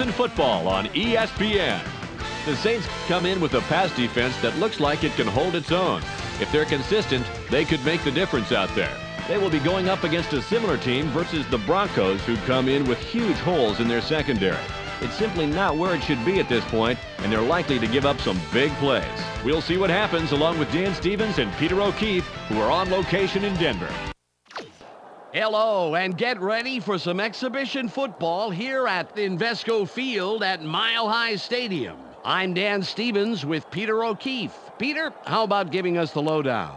Football on ESPN. The Saints come in with a pass defense that looks like it can hold its own. If they're consistent, they could make the difference out there. They will be going up against a similar team versus the Broncos, who come in with huge holes in their secondary. It's simply not where it should be at this point, and they're likely to give up some big plays. We'll see what happens along with Dan Stevens and Peter O'Keefe, who are on location in Denver. Hello, and get ready for some exhibition football here at Invesco Field at Mile High Stadium. I'm Dan Stevens with Peter O'Keefe. Peter, how about giving us the lowdown?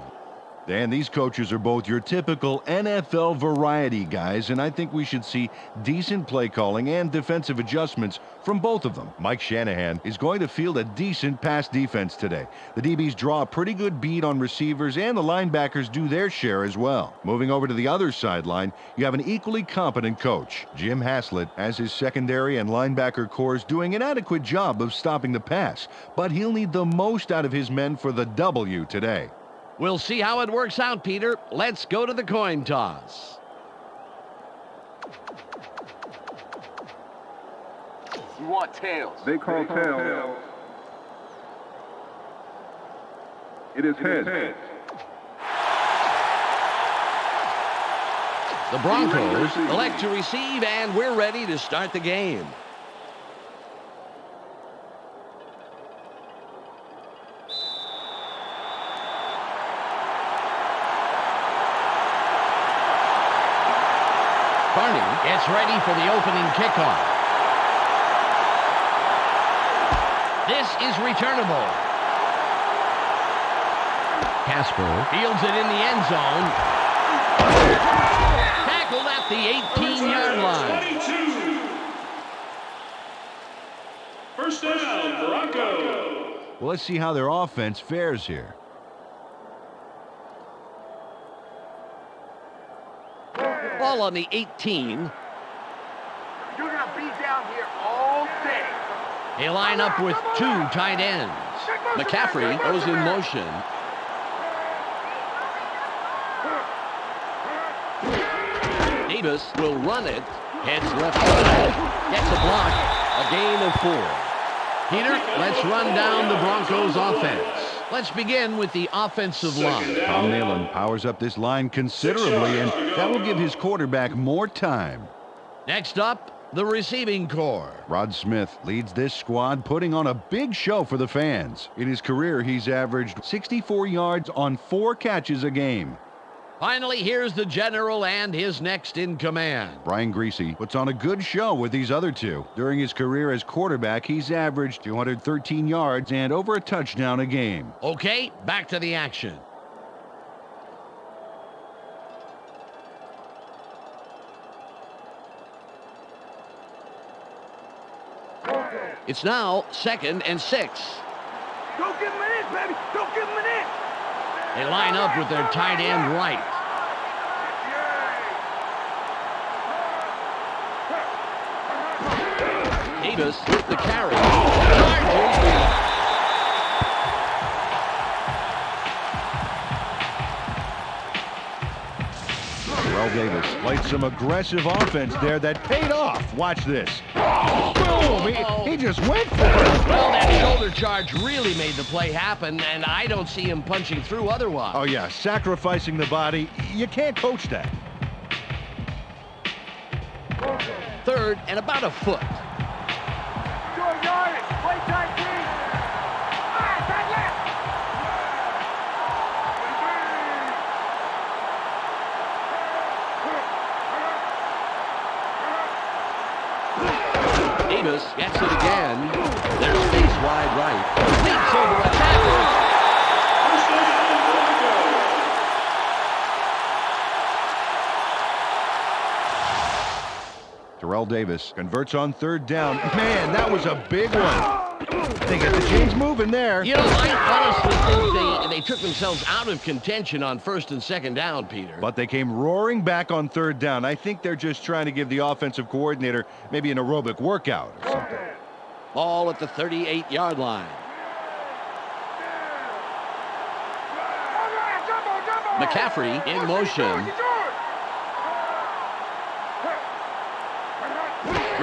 Dan, these coaches are both your typical NFL variety guys, and I think we should see decent play calling and defensive adjustments from both of them. Mike Shanahan is going to field a decent pass defense today. The DBs draw a pretty good beat on receivers, and the linebackers do their share as well. Moving over to the other sideline, you have an equally competent coach. Jim Haslett has his secondary and linebacker corps doing an adequate job of stopping the pass, but he'll need the most out of his men for the W today. We'll see how it works out, Peter. Let's go to the coin toss. You want tails. They call tails. It is heads. The Broncos elect to receive, and we're ready to start the game. Barney gets ready for the opening kickoff. This is returnable. Casper fields it in the end zone. Tackled at the 18-yard line. 22. First down, Broncos. Well, let's see how their offense fares here. Ball on the 18. You're going to be down here all day. They line up with two tight ends. McCaffrey goes in motion. Davis will run it. Heads left side. Gets a block. A gain of 4. Peter, let's run down the Broncos offense. Let's begin with the offensive line. Tom Elam powers up this line considerably, and that will give his quarterback more time. Next up, the receiving corps. Rod Smith leads this squad, putting on a big show for the fans. In his career, he's averaged 64 yards on 4 catches a game. Finally, here's the general and his next in command. Brian Greasy puts on a good show with these other two. During his career as quarterback, he's averaged 213 yards and over a touchdown a game. Okay, back to the action. It's now 2nd and 6. Don't give him an inch, baby. Don't give him an inch. They line up with their tight end right. Davis with the carry. Terrell Davis played some aggressive offense there that paid off. Watch this. Boom! He just went for it. Well, that shoulder charge really made the play happen, and I don't see him punching through otherwise. Oh, yeah, sacrificing the body. You can't coach that. 3rd and about a foot. Short yardage. Play tight, please. Tight left. Davis gets it again. There's space wide right. Leaps over a tackle. First down, Broncos. Terrell Davis converts on 3rd down. Man, that was a big one. They get the chains moving there. You know, I honestly think they took themselves out of contention on 1st and 2nd down, Peter. But they came roaring back on 3rd down. I think they're just trying to give the offensive coordinator maybe an aerobic workout or something. Ball at the 38-yard line. McCaffrey in motion.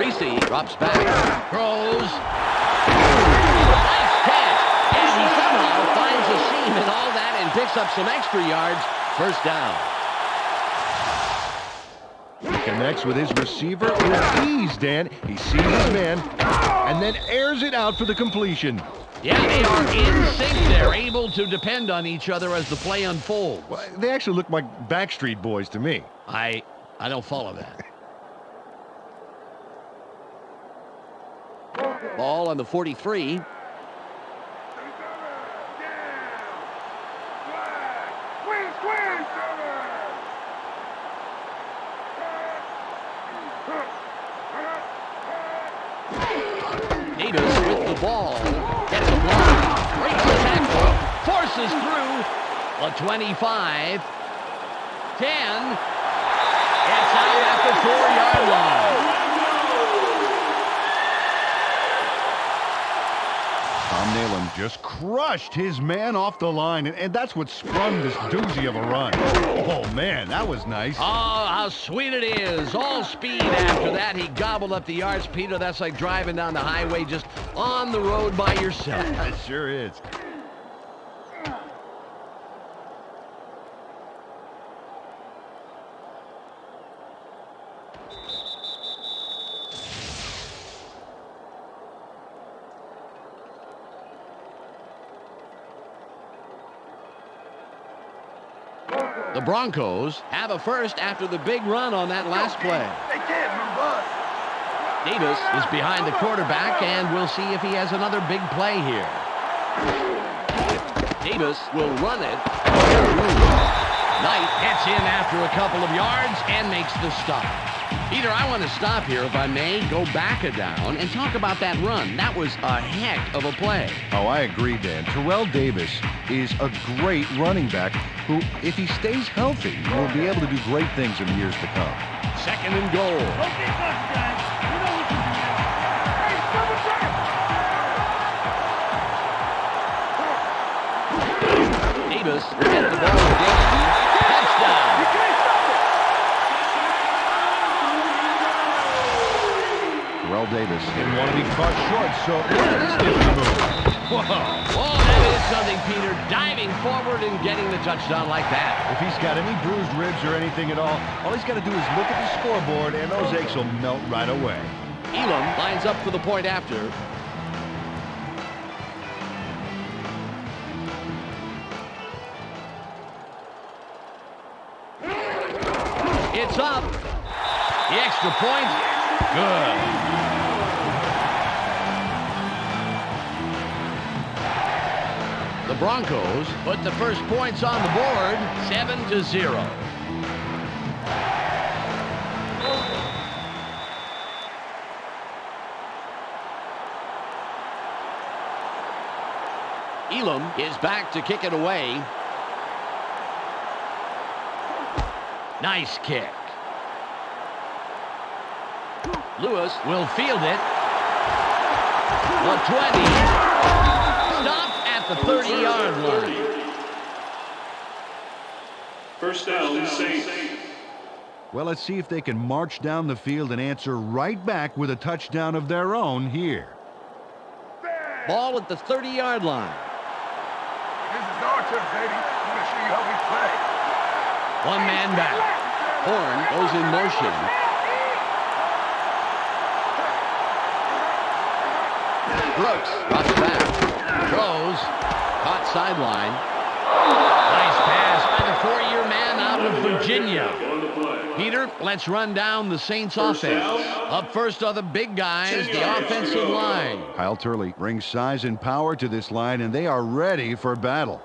Receive, drops back, throws. Nice catch. And he somehow finds a seam in all that and picks up some extra yards. First down. He connects with his receiver with ease, Dan. He sees his man and then airs it out for the completion. Yeah, they are in sync. They're able to depend on each other as the play unfolds. Well, they actually look like Backstreet Boys to me. I don't follow that. Ball on the 43. Davis with the ball. Gets a block. Breaks the tackle. Forces through. A 25. 10. Gets out at the 4-yard line. Tom Elam just crushed his man off the line, and that's what sprung this doozy of a run. Oh, man, that was nice. Oh, how sweet it is. All speed after that. He gobbled up the yards, Peter. That's like driving down the highway just on the road by yourself. It sure is. The Broncos have a first after the big run on that last play. They can't move us. Davis is behind the quarterback, and we'll see if he has another big play here. Davis will run it. Knight gets in after a couple of yards and makes the stop. Peter, I want to stop here, if I may, go back a down, and talk about that run. That was a heck of a play. Oh, I agree, Dan. Terrell Davis is a great running back who, if he stays healthy, will be able to do great things in the years to come. Second and goal. Okay, guys. You know what to do now. Hey, double check. Davis will get the ball again. Touchdown. You can't stop it. Terrell Davis didn't want to be caught short, so look at this nifty move. Whoa. Oh, that is something, Peter. Diving forward and getting the touchdown like that. If he's got any bruised ribs or anything at all he's got to do is look at the scoreboard, and those aches will melt right away. Elam lines up for the point after. It's up. The extra point. Good. The Broncos put the first points on the board, 7-0. Elam is back to kick it away. Nice kick. Lewis will field it. The 20. Stopped at the 30-yard line. First down, Saints. Well, let's see if they can march down the field and answer right back with a touchdown of their own here. Ball at the 30-yard line. This is our turn, baby. I'm going to show you how we play. One man back. Horn goes in motion. Brooks drops back. Throws. Caught sideline. Nice pass by the 4-year man out of Virginia. Peter, let's run down the Saints offense. Up first are the big guys, the offensive line. Kyle Turley brings size and power to this line, and they are ready for battle.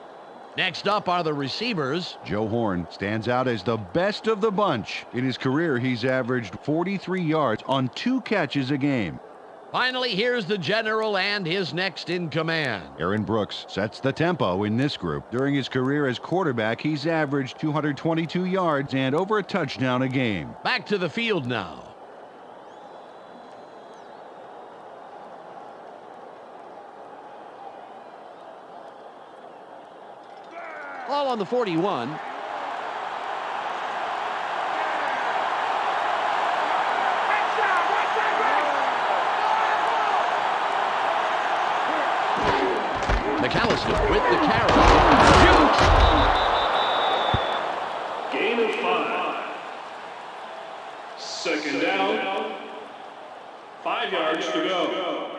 Next up are the receivers. Joe Horn stands out as the best of the bunch. In his career, he's averaged 43 yards on 2 catches a game. Finally, here's the general and his next in command. Aaron Brooks sets the tempo in this group. During his career as quarterback, he's averaged 222 yards and over a touchdown a game. Back to the field now. Ball on the 41. McAllister with the carry. Shoots! Gain of 5. Second down. 5 yards to go.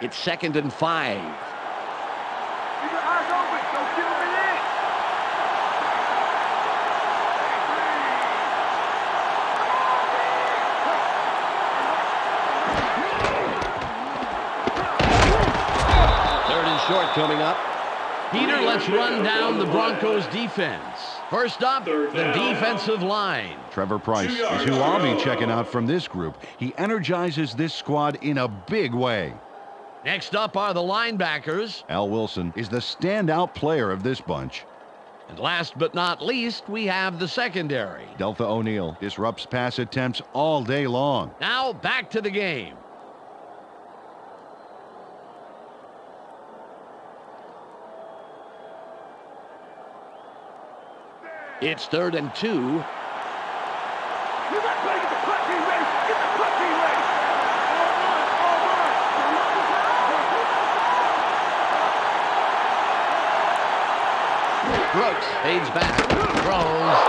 It's 2nd and 5. Keep your eyes open. Don't give him an inch. Third and short coming up. Peter, let's run down the Broncos defense. First up, the defensive line. Trevor Price is who I'll be checking out from this group. He energizes this squad in a big way. Next up are the linebackers. Al Wilson is the standout player of this bunch. And last but not least, we have the secondary. Deltha O'Neal disrupts pass attempts all day long. Now back to the game. It's 3rd and 2. You got to get the punt team ready. Get the punt team ready. Brooks fades back, throws.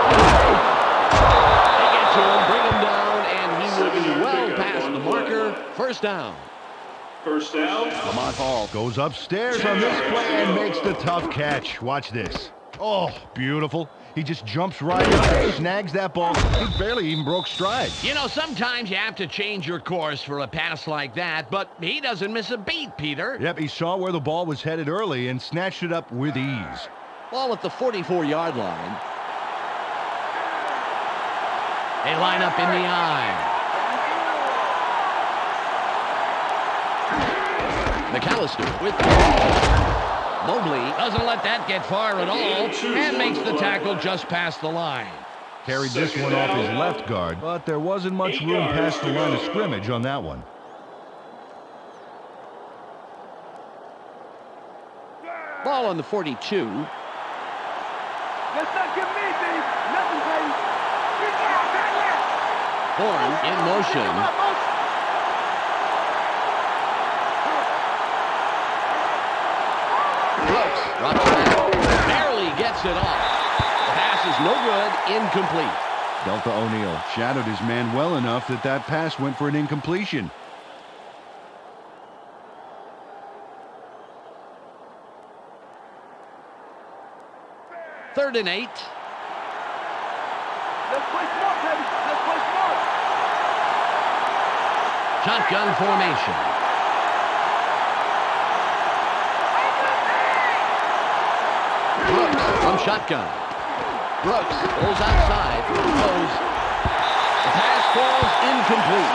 They get to him, bring him down, and he will be well past the marker. First down. First down. Lamont Hall goes upstairs on this play and makes the tough catch. Watch this. Oh, beautiful. He just jumps right up, snags that ball. He barely even broke stride. You know, sometimes you have to change your course for a pass like that, but he doesn't miss a beat, Peter. Yep, he saw where the ball was headed early and snatched it up with ease. Ball at the 44-yard line. They line up in the I. McAllister with Mobley doesn't let that get far at all and makes the tackle just past the line. Carried this one off his left guard, but there wasn't much room past the line of scrimmage on that one. Ball on the 42. Let's not give me these. Nothing, baby. Horn in motion. Brooks drops back. Barely gets it off. The pass is no good. Incomplete. Deltha O'Neal shadowed his man well enough that that pass went for an incompletion. Third and 8. Let's play smart, baby. Let's play smart. Shotgun formation. Brooks from shotgun. Brooks pulls outside. Throws. The pass falls incomplete.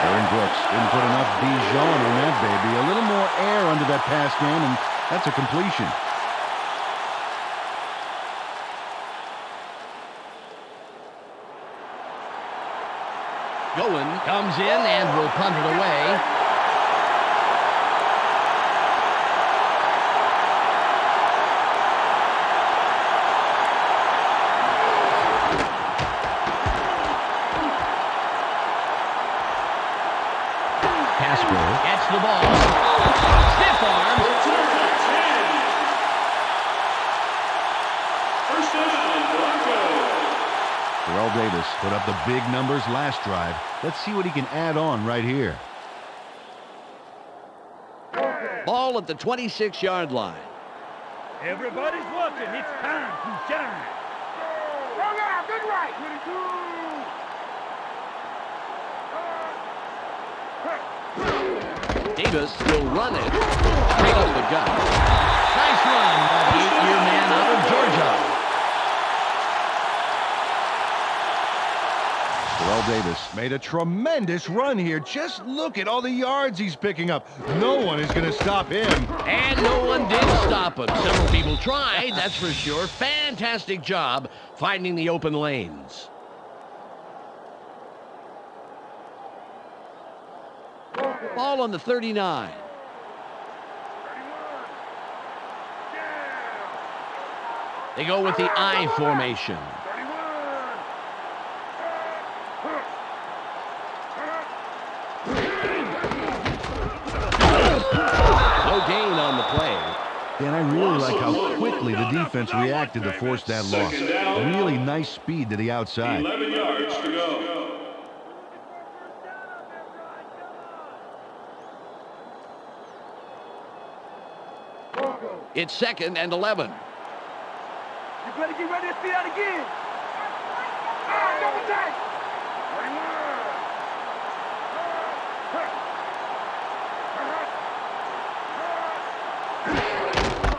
Aaron Brooks didn't put enough Dijon on that baby. A little more air under that pass game, and that's a completion. Goen comes in and will punt it away. Casper gets the ball. Stiff arm. First down, Broncos. Terrell Davis put up the big numbers last drive. Let's see what he can add on right here. Ball at the 26-yard line. Everybody's watching. It's time to shine. Wrong out. Good right. Davis will run it straight up the gut. Nice run by the 8-year man out of Georgia. Terrell Davis made a tremendous run here. Just look at all the yards he's picking up. No one is going to stop him. And no one did stop him. Several people tried, that's for sure. Fantastic job finding the open lanes. Ball on the 39. They go with the I formation. And I really like how quickly the defense reacted to force that loss. Really nice speed to the outside. 11 yards to go. It's 2nd and 11. You better get ready to see that again. Double tight.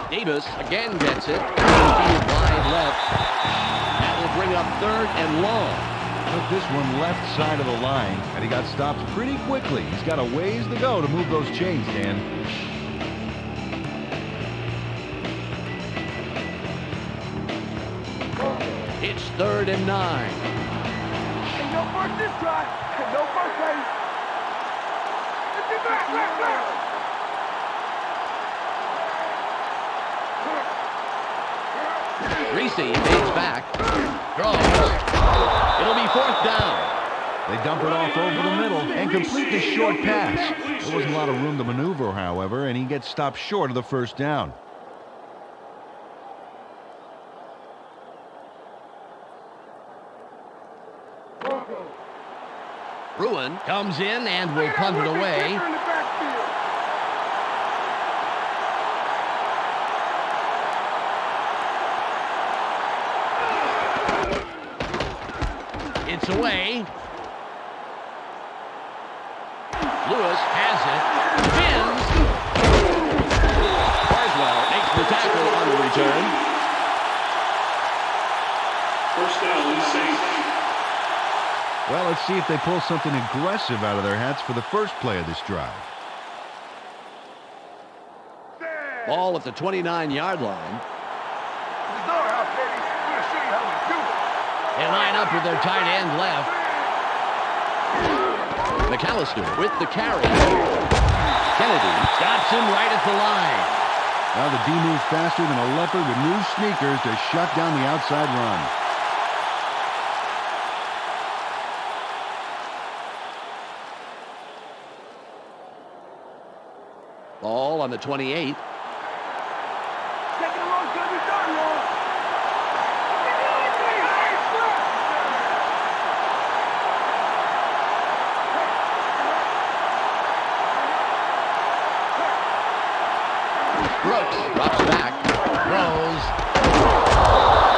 Davis again gets it. Wide left. That will bring up 3rd and long. Took this one left side of the line, and he got stopped pretty quickly. He's got a ways to go to move those chains, Dan. It's 3rd and 9. Ain't no first this try. No first, lady. Let's get back. Reese fades back. Throws. It'll be 4th down. They dump it off over the middle and complete the short pass. There wasn't a lot of room to maneuver, however, and he gets stopped short of the 1st down. Bruin comes in and will punt it away. It's away. Lewis has it. Spins. Carswell makes the tackle on the return. 1st down, Saints. Well, let's see if they pull something aggressive out of their hats for the first play of this drive. Ball at the 29-yard line. They line up with their tight end left. McAllister with the carry. Kennedy stops him right at the line. Well, the D moves faster than a leopard with new sneakers to shut down the outside run. Ball on the 28. Brooks drops back, throws.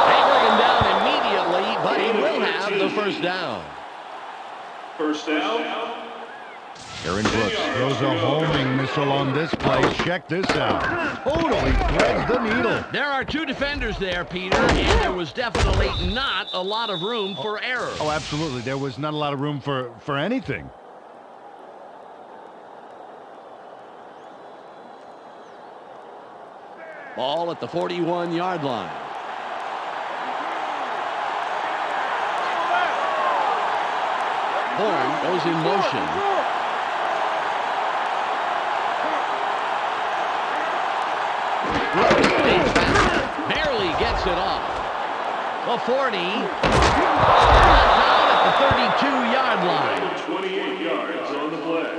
They bring him down immediately, but he will have the 1st down. 1st down. Aaron Brooks throws a homing missile on this play. Check this out. Totally threads the needle. There are 2 defenders there, Peter, and there was definitely not a lot of room for error. Oh, absolutely. There was not a lot of room for anything. Ball at the 41-yard line. Horn goes in motion. Brooks stays back. Barely gets it off. The 40. Down at the 32-yard line. 28 yards on the play.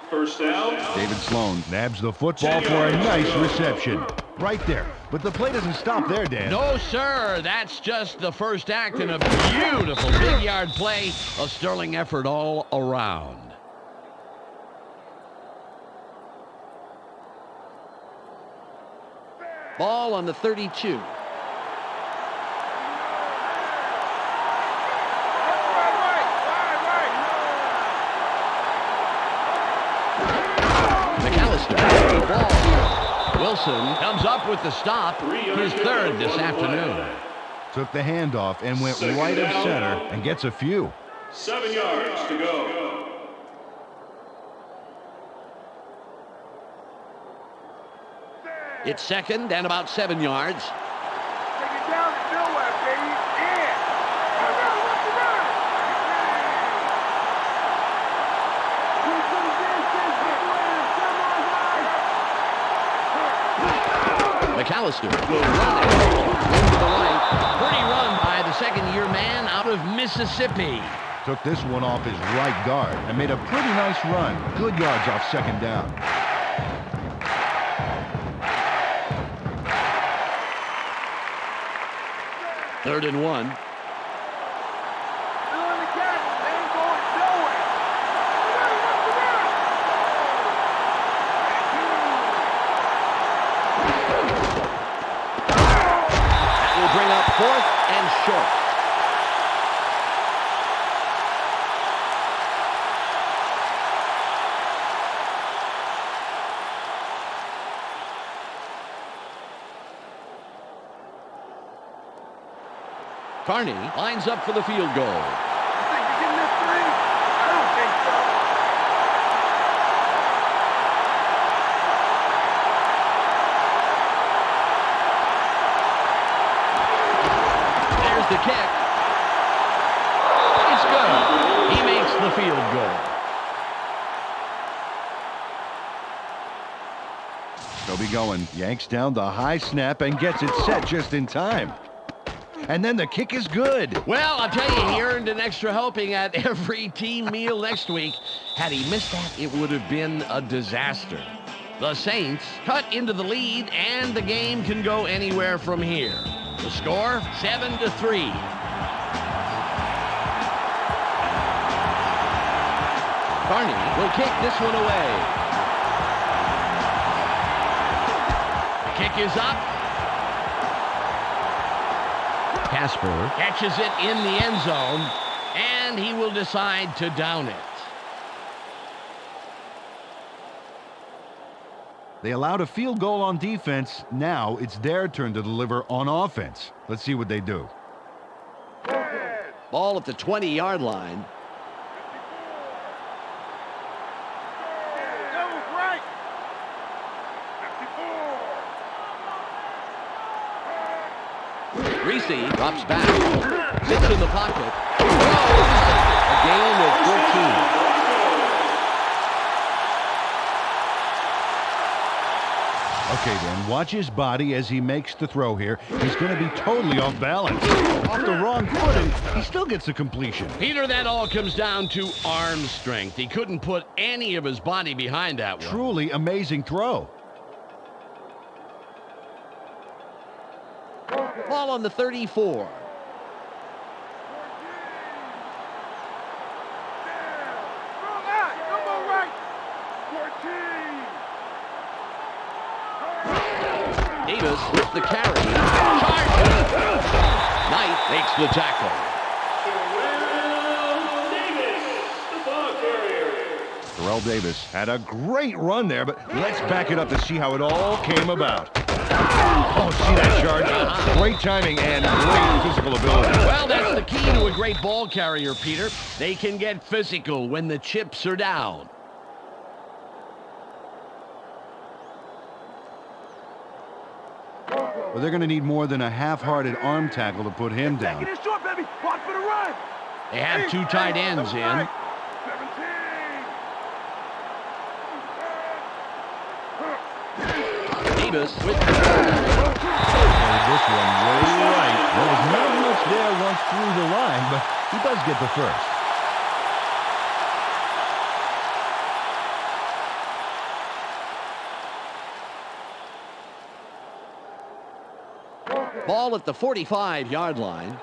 1st down. David Sloan nabs the football for a nice reception. Right there. But the play doesn't stop there, Dan. No, sir. That's just the first act in a beautiful big-yard play. A sterling effort all around. Ball on the 32. McAllister has the ball. Wilson comes up with the stop, his 3rd this afternoon. Took the handoff and went right of center and gets a few. 7 yards to go. It's 2nd and about 7 yards. Take it down the nowhere, baby. Yeah. McAllister will run it into the right. Pretty run by the 2nd-year man out of Mississippi. Took this one off his right guard and made a pretty nice run. Good yards off 2nd down. 3rd and 1. Still in the gap. They ain't going nowhere. That will bring up 4th and short. Carney lines up for the field goal. You think you're getting this three? I don't think so. There's the kick. It's good. He makes the field goal. They'll be going. Yanks down the high snap and gets it set just in time. And then the kick is good. Well, I'll tell you, he earned an extra helping at every team meal next week. Had he missed that, it would have been a disaster. The Saints cut into the lead, and the game can go anywhere from here. The score, 7-3. Carney will kick this one away. The kick is up. Casper catches it in the end zone, and he will decide to down it. They allowed a field goal on defense. Now it's their turn to deliver on offense. Let's see what they do. Ball at the 20-yard line. That was right. 54. Reese drops back, sits in the pocket, throws. A gain of 14. Okay, then, watch his body as he makes the throw here. He's going to be totally off balance. Off the wrong foot, and he still gets the completion. Peter, that all comes down to arm strength. He couldn't put any of his body behind that one. Truly amazing throw. Ball on the 34. Davis with the carry. Charge. Knight makes the tackle. Terrell Davis had a great run there, but let's back it up to see how it all came about. Oh, see that charge? Great timing and great physical ability. Well, that's the key to a great ball carrier, Peter. They can get physical when the chips are down. Well, they're going to need more than a half-hearted arm tackle to put him down. Take it in short, baby. Watch for the run. They have two tight ends in. 17. Davis with This one way right. There was not much there once through the line, but he does get the first. ball at the 45-yard line.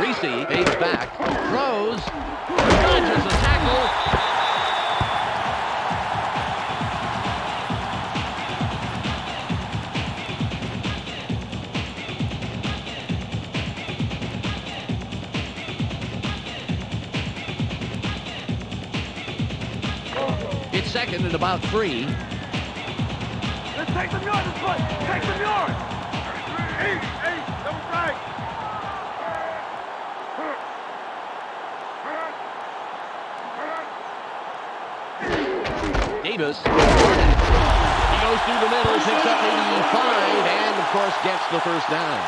Reese fades back, throws, dodges a tackle. It's second and about 3. Let's take some yards this play. Take some yards. 8, double right. Davis. He goes through the middle, picks up maybe 5, and of course gets the first down.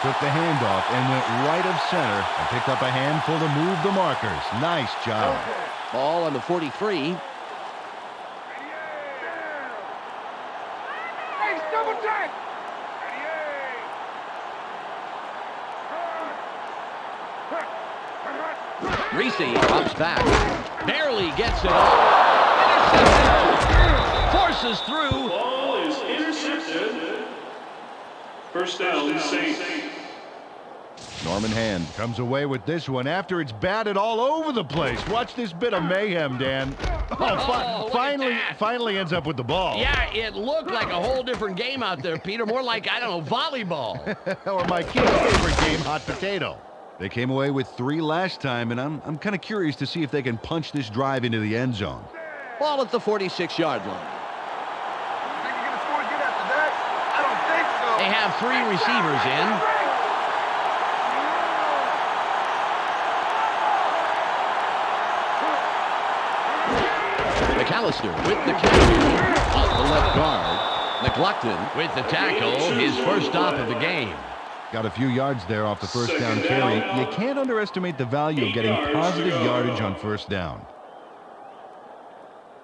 Took the handoff and went right of center and picked up a handful to move the markers. Nice job. Ball on the 43. Double check. Reese drops back. Barely gets it off. Intercepted. Forces through. Ball is intercepted. First down, Saints. Norman Hand comes away with this one after it's batted all over the place. Watch this bit of mayhem, Dan. Finally ends up with the ball. Yeah, it looked like a whole different game out there, Peter. More like, I don't know, volleyball. Or my kid's favorite game, hot potato. They came away with 3 last time, and I'm kind of curious to see if they can punch this drive into the end zone. Ball at the 46-yard line. Think you're gonna score and get after that? I don't think so. They have 3 receivers in. McAllister with the catch off the left guard. McLaughlin with the tackle, his first stop of the game. Got a few yards there off the first down carry. You can't underestimate the value of getting positive yardage on first down.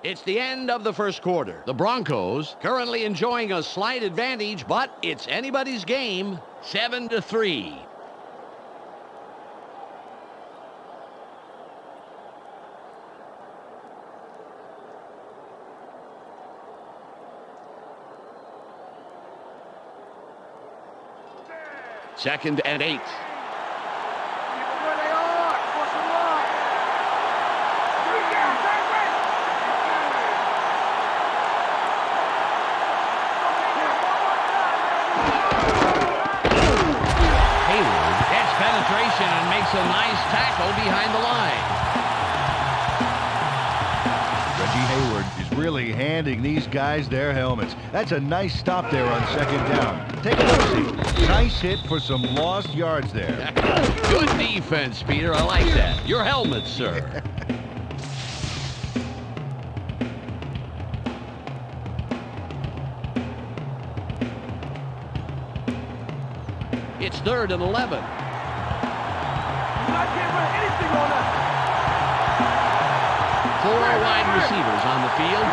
It's the end of the first quarter. The Broncos currently enjoying a slight advantage, but it's anybody's game, 7-3. Second and 8. Keep them where they are. Force them line. 3 down. Hayward gets penetration and makes a nice tackle behind the line. Reggie Hayward is really handing these guys their helmets. That's a nice stop there on second down. Take a look-see. Nice hit for some lost yards there. Good defense, Peter. I like that. Your helmet, sir. It's 3rd and 11. You're not getting rid of anything on us. 4 wide receivers on the field.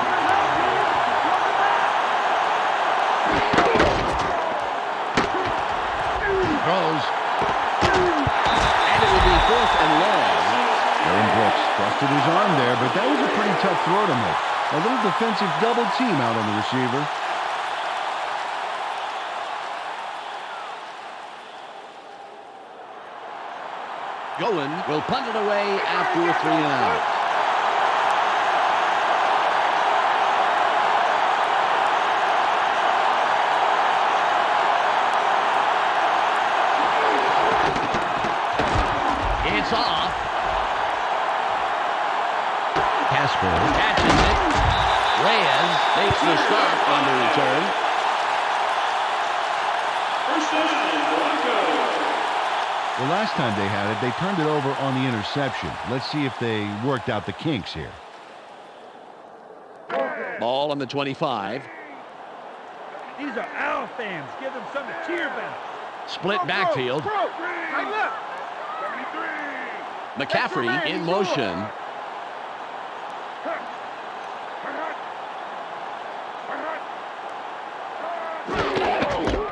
Throws. And it will be 4th and long. Aaron Brooks busted his arm there, but that was a pretty tough throw to make. A little defensive double team out on the receiver. Goen will punt it away after a 3 and out. It's off. Casper catches it. Reyes makes the stop on the return. First down, Broncos. The last time they had it, they turned it over on the interception. Let's see if they worked out the kinks here. Ball on the 25. These are our fans. Give them something to cheer about. Split backfield. Right left. McCaffrey in motion.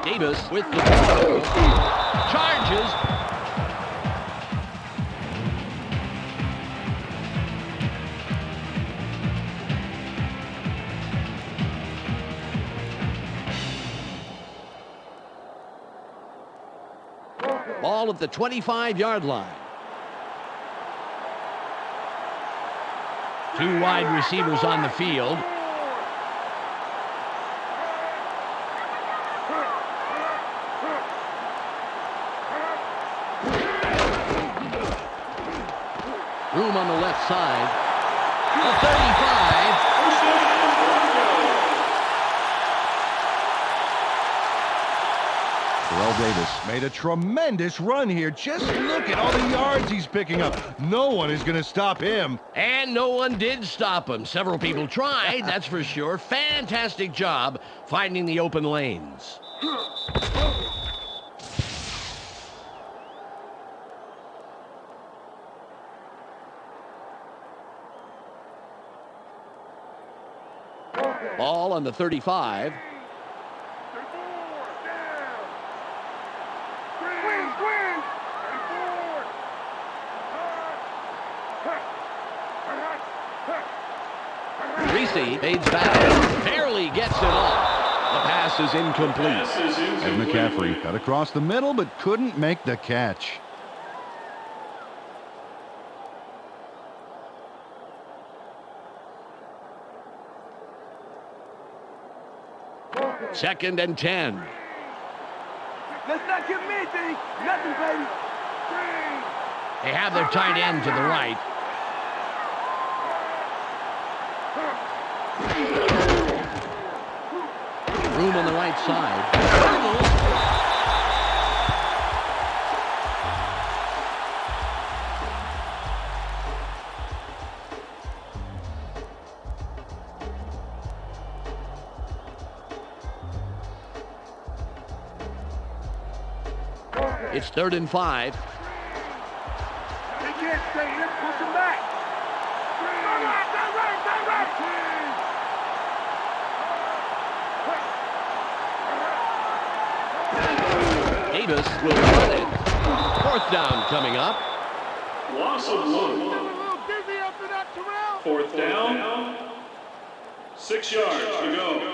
Davis with the charges. Ball at the 25-yard line. 2 wide receivers on the field. Room on the left side. The 35. First down, Broncos. Terrell Davis made a tremendous run here. Just look at all the yards he's picking up. No one is going to stop him. And no one did stop him. Several people tried, that's for sure. Fantastic job finding the open lanes. Ball on the 35. Reese fades back. Barely gets it off. The pass is incomplete. And McCaffrey got across the middle but couldn't make the catch. Second and 10. Let's not give me anything. Nothing, baby. They have their tight end to the right. Room on the right side. It's 3rd and 5. They can't stay here. Push them back. Davis will run it. 4th down coming up. Loss of 1. 4th down. 6 yards to go.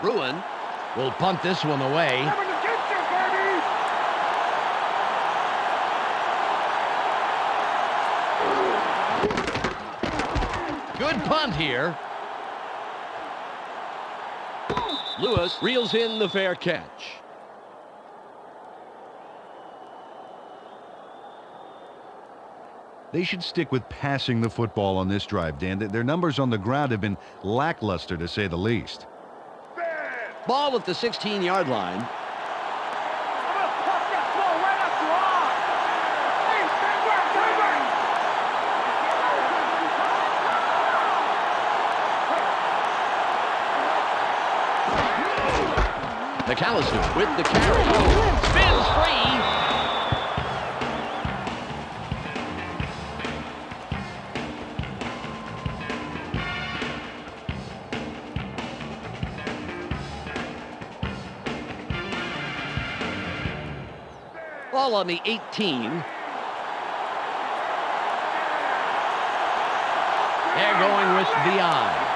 Bruin will punt this one away. Good punt here. Lewis reels in the fair catch. They should stick with passing the football on this drive, Dan. Their numbers on the ground have been lackluster, to say the least. Ball at the 16-yard line. McAllister with the carry. Spins free. Ball on the 18. They're going with the eye.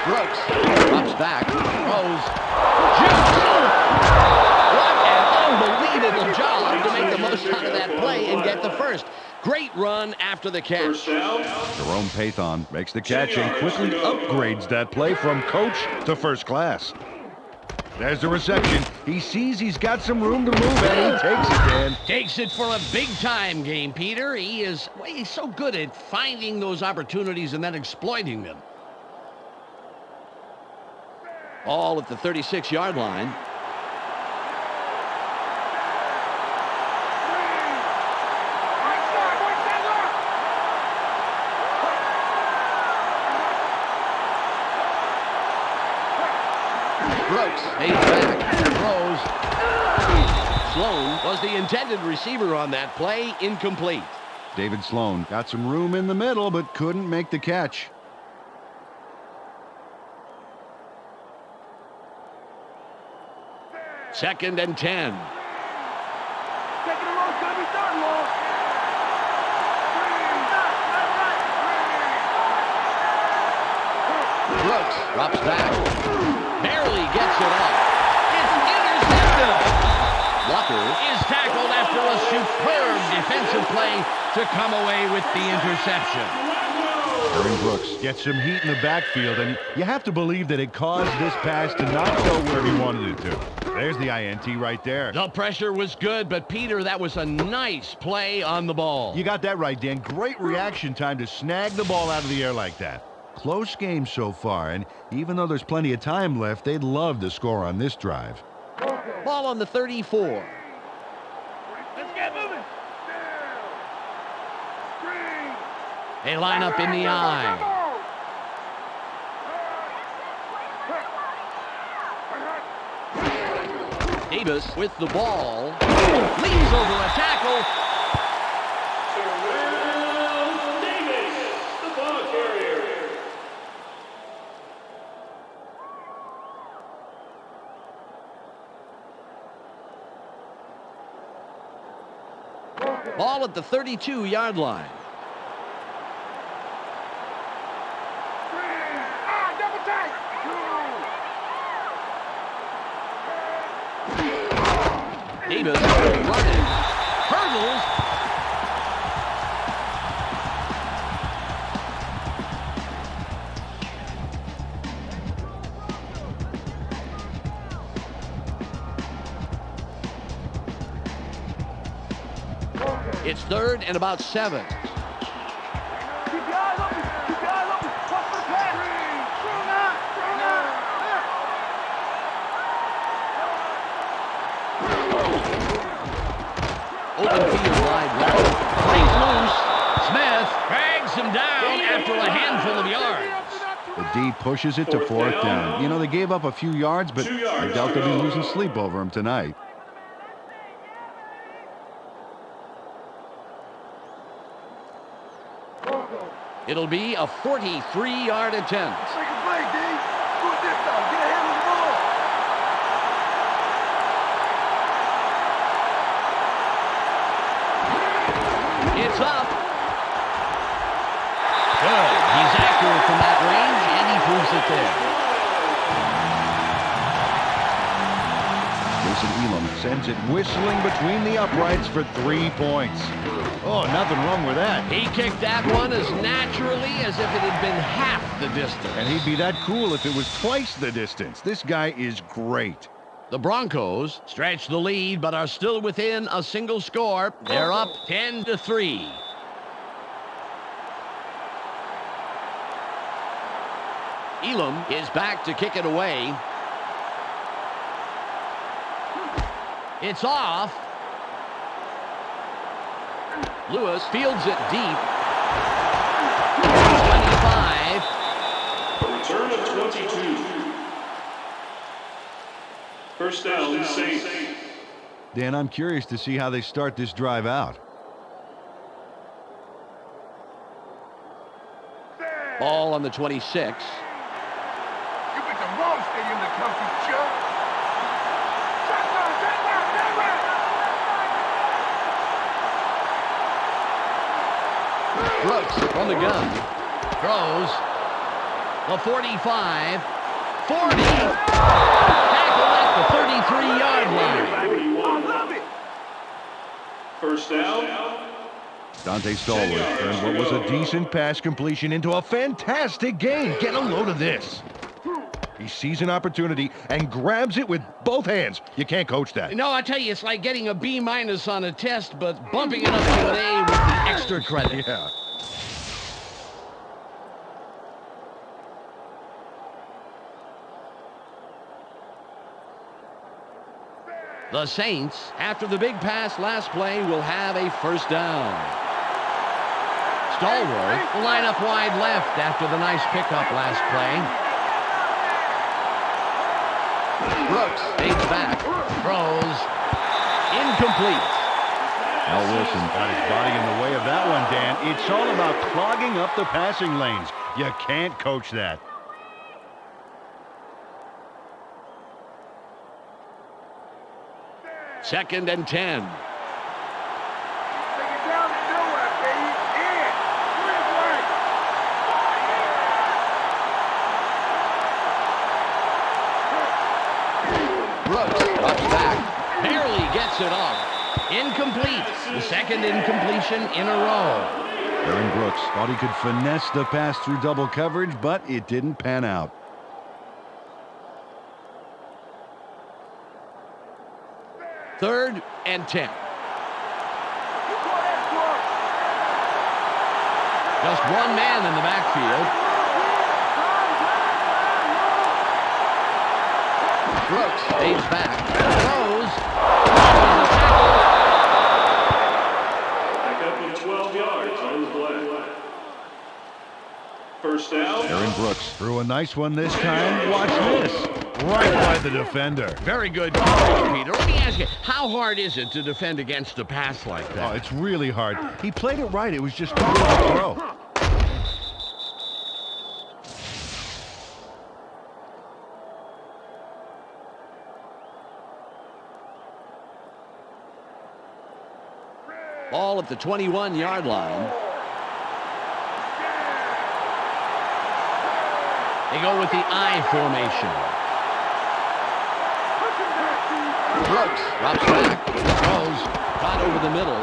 Brooks drops back, throws, shoots. What an unbelievable job to make the most out of that play and get the first. Great run after the catch. Jerome Pathon makes the catch and quickly upgrades that play from coach to first class. There's the reception. He sees he's got some room to move, and he takes it, Dan. Takes it for a big-time game, Peter. He's so good at finding those opportunities and then exploiting them. All at the 36-yard line. Brooks pays back, throws. Sloan was the intended receiver on that play, incomplete. David Sloan got some room in the middle, but couldn't make the catch. Second and 10. Brooks drops back. Barely gets it off. It's intercepted. Walker is tackled after a superb defensive play to come away with the interception. Aaron Brooks gets some heat in the backfield, and you have to believe that it caused this pass to not go where he wanted it to. There's the INT right there. The pressure was good, but Peter, that was a nice play on the ball. You got that right, Dan. Great reaction time to snag the ball out of the air like that. Close game so far, and even though there's plenty of time left, they'd love to score on this drive. Ball on the 34. Let's get moving. They line up in the eye. Davis with the ball. Leans over a tackle. Davis, the ball carrier. ball at the 32-yard line. Double tight. Davis running, hurdles. It's 3rd and about 7. Keep your eyes open. Keep your eyes open. Watch for the pass. Strong out. Strong out. Open field wide left. Plays loose. Smith drags him down after a handful of yards. The D pushes it to 4th down. You know, they gave up a few yards, but 2 yards I doubt to they'll be go. losing sleep over them tonight. It'll be a 43-yard attempt. Make a play, D. Do it this time. Get a hand on the ball. It's up. Good. He's accurate from that range, and he proves it there. Elam sends it whistling between the uprights for 3 points. Oh, nothing wrong with that. He kicked that one as naturally as if it had been half the distance. And he'd be that cool if it was twice the distance. This guy is great. The Broncos stretch the lead, but are still within a single score. They're up 10-3. Elam is back to kick it away. It's off. Lewis fields it deep. 25. Return of 22. First down, Saints. Dan, I'm curious to see how they start this drive out. Ball on the 26. You picked the wrong stadium to come to, Chuck. Brooks from the gun. Throws. The 45. 40. Tackle at the 33-yard line. I love it. First down. Dante Stallworth turned what was a decent pass completion into a fantastic gain. Get a load of this. He sees an opportunity and grabs it with both hands. You can't coach that. No, I tell you, it's like getting a B- on a test, but bumping it up to an A with the extra credit. Yeah. The Saints, after the big pass last play, will have a first down. Stallworth will line up wide left after the nice pickup last play. Brooks fades back, throws, incomplete. Al Wilson got his body in the way of that one, Dan. It's all about clogging up the passing lanes. You can't coach that. Second and 10. Take it down to nowhere, baby. In. Good work. Brooks drops back, barely gets it off. Incomplete. The second incompletion in a row. Aaron Brooks thought he could finesse the pass through double coverage, but it didn't pan out. Third and 10. Just one man in the backfield. Brooks fades back, throws. Back up with 12 yards on the play. First down. Aaron Brooks threw a nice one this time. Watch this. Right by the defender. Very good coverage, Peter. Let me ask you, how hard is it to defend against a pass like Oh, that? it's really hard. He played it right. It was just too good to throw. Ball at the 21-yard line. They go with the I formation. Brooks drops back, throws, caught over the middle.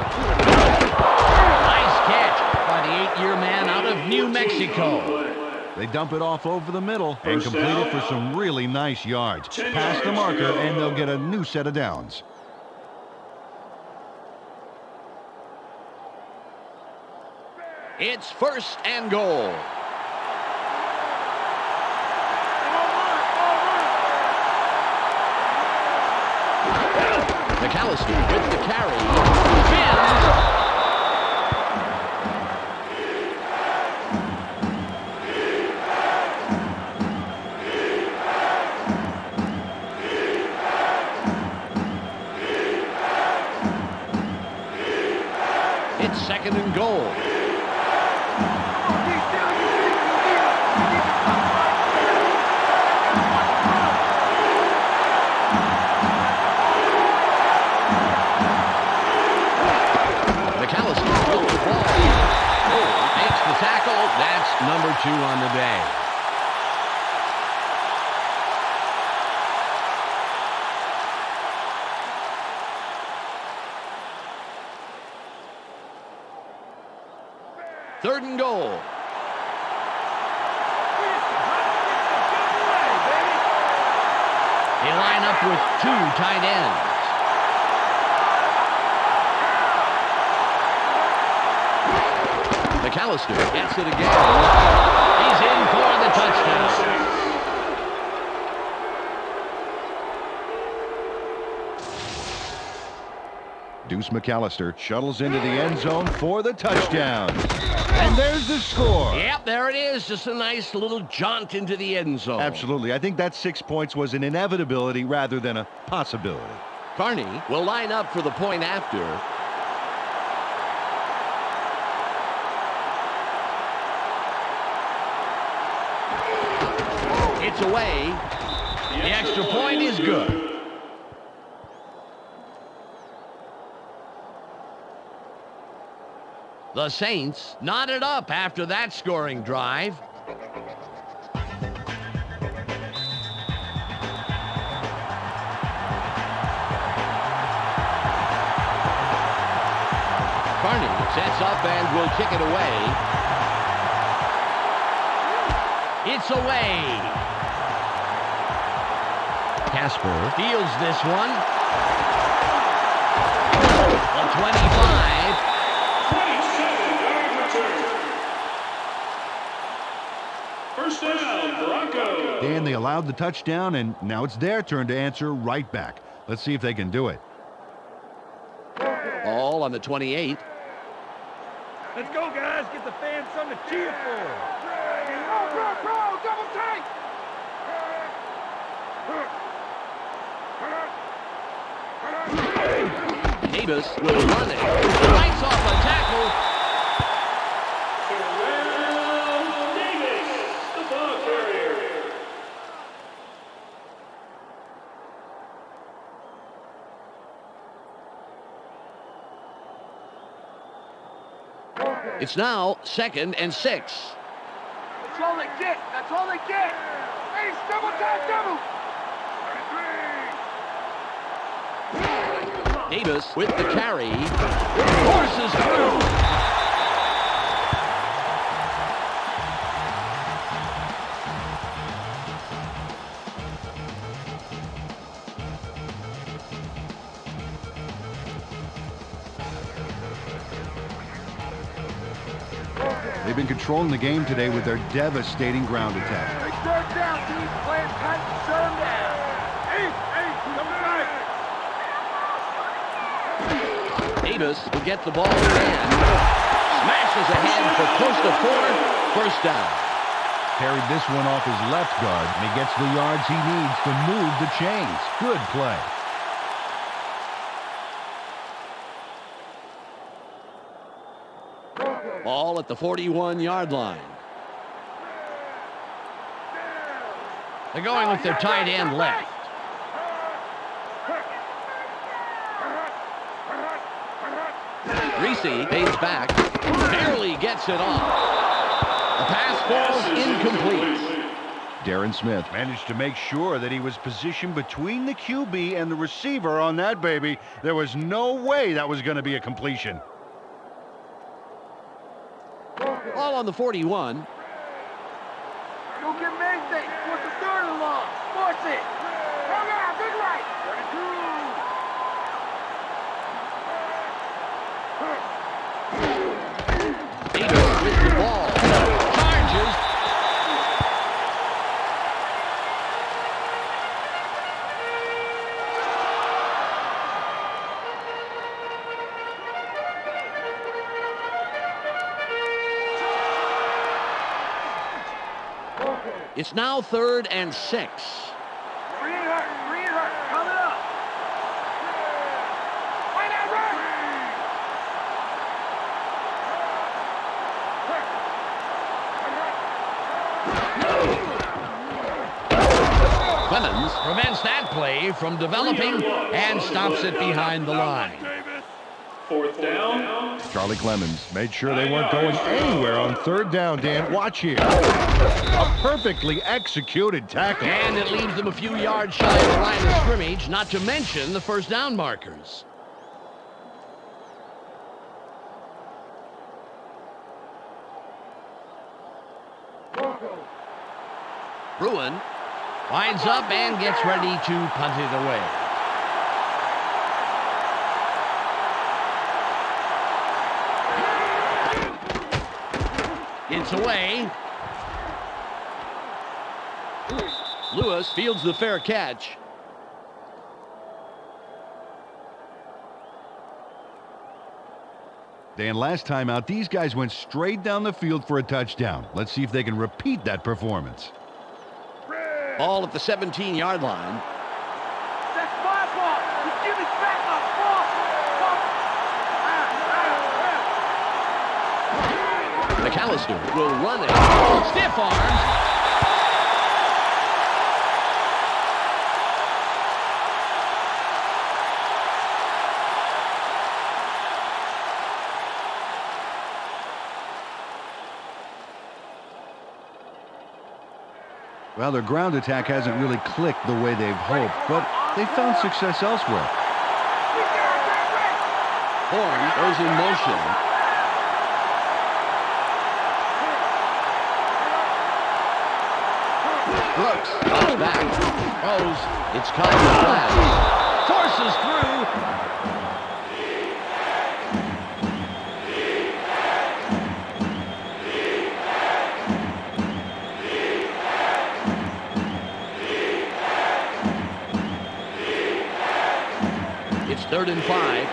Nice catch by the 8-year man out of New Mexico. They dump it off over the middle and complete it for some really nice yards. Pass the marker, and they'll get a new set of downs. It's 1st and goal. McAllister with the carry. Spins. It's 2nd and goal. That's number 2 on the day. Third and goal. They line up with 2 tight ends. McAllister gets it again. He's in for the touchdown. Deuce McAllister shuttles into the end zone for the touchdown. And there's the score. Yep, there it is. Just a nice little jaunt into the end zone. Absolutely. I think that 6 points was an inevitability rather than a possibility. Carney will line up for the point after. It's away. The extra point is good. The Saints knotted up after that scoring drive. Carney sets up and will kick it away. It's away. Casper fields this one. A 25. 27-yard return. First down, Broncos. Dan, they allowed the touchdown, and now it's their turn to answer right back. Let's see if they can do it. All on the 28. Let's go, guys. Get the fans something to cheer for. Bro, double take. Davis will run it. Lights off a tackle. Terrell Davis, the ball carrier. It's now 2nd and 6. That's all they get. That's all they get. Hey, double tap, double. Davis with the carry. Forces through. They've been controlling the game today with their devastating ground attack. They start down, team. Playing tight and shut them down. Hey, come back. Davis will get the ball again. Smashes ahead for close to 4. First down. Carried this one off his left guard, and he gets the yards he needs to move the chains. Good play. Ball at the 41-yard line. They're going with their tight end left. Reese fades back, barely gets it off. The pass falls incomplete. Darren Smith managed to make sure that he was positioned between the QB and the receiver on that baby. There was no way that was going to be a completion. Ball on the 41. Go get Mayday. Force the third and long. Force it. Come out. Big right. 32. Davis with the ball. Charges. It's now 3rd and 6. Green hurt. Coming up. Right now, Clemens prevents that play from developing and stops it behind the line. 4th down. Charlie Clemens made sure they weren't going anywhere on 3rd down, Dan. Watch here. A perfectly executed tackle. And it leaves them a few yards shy of the line of scrimmage, not to mention the first down markers. Bruin winds up and gets ready to punt it away. It's away. Lewis fields the fair catch. Dan, last time out, these guys went straight down the field for a touchdown. Let's see if they can repeat that performance. Ball at the 17-yard line. That's my ball. You give it back my ball. McAllister will run it. Stiff arms. Well, their ground attack hasn't really clicked the way they've hoped, but they found success elsewhere. Horn goes in motion. Brooks goes back. Throws. It's caught in the flat. Forces through. It's 3rd and 5.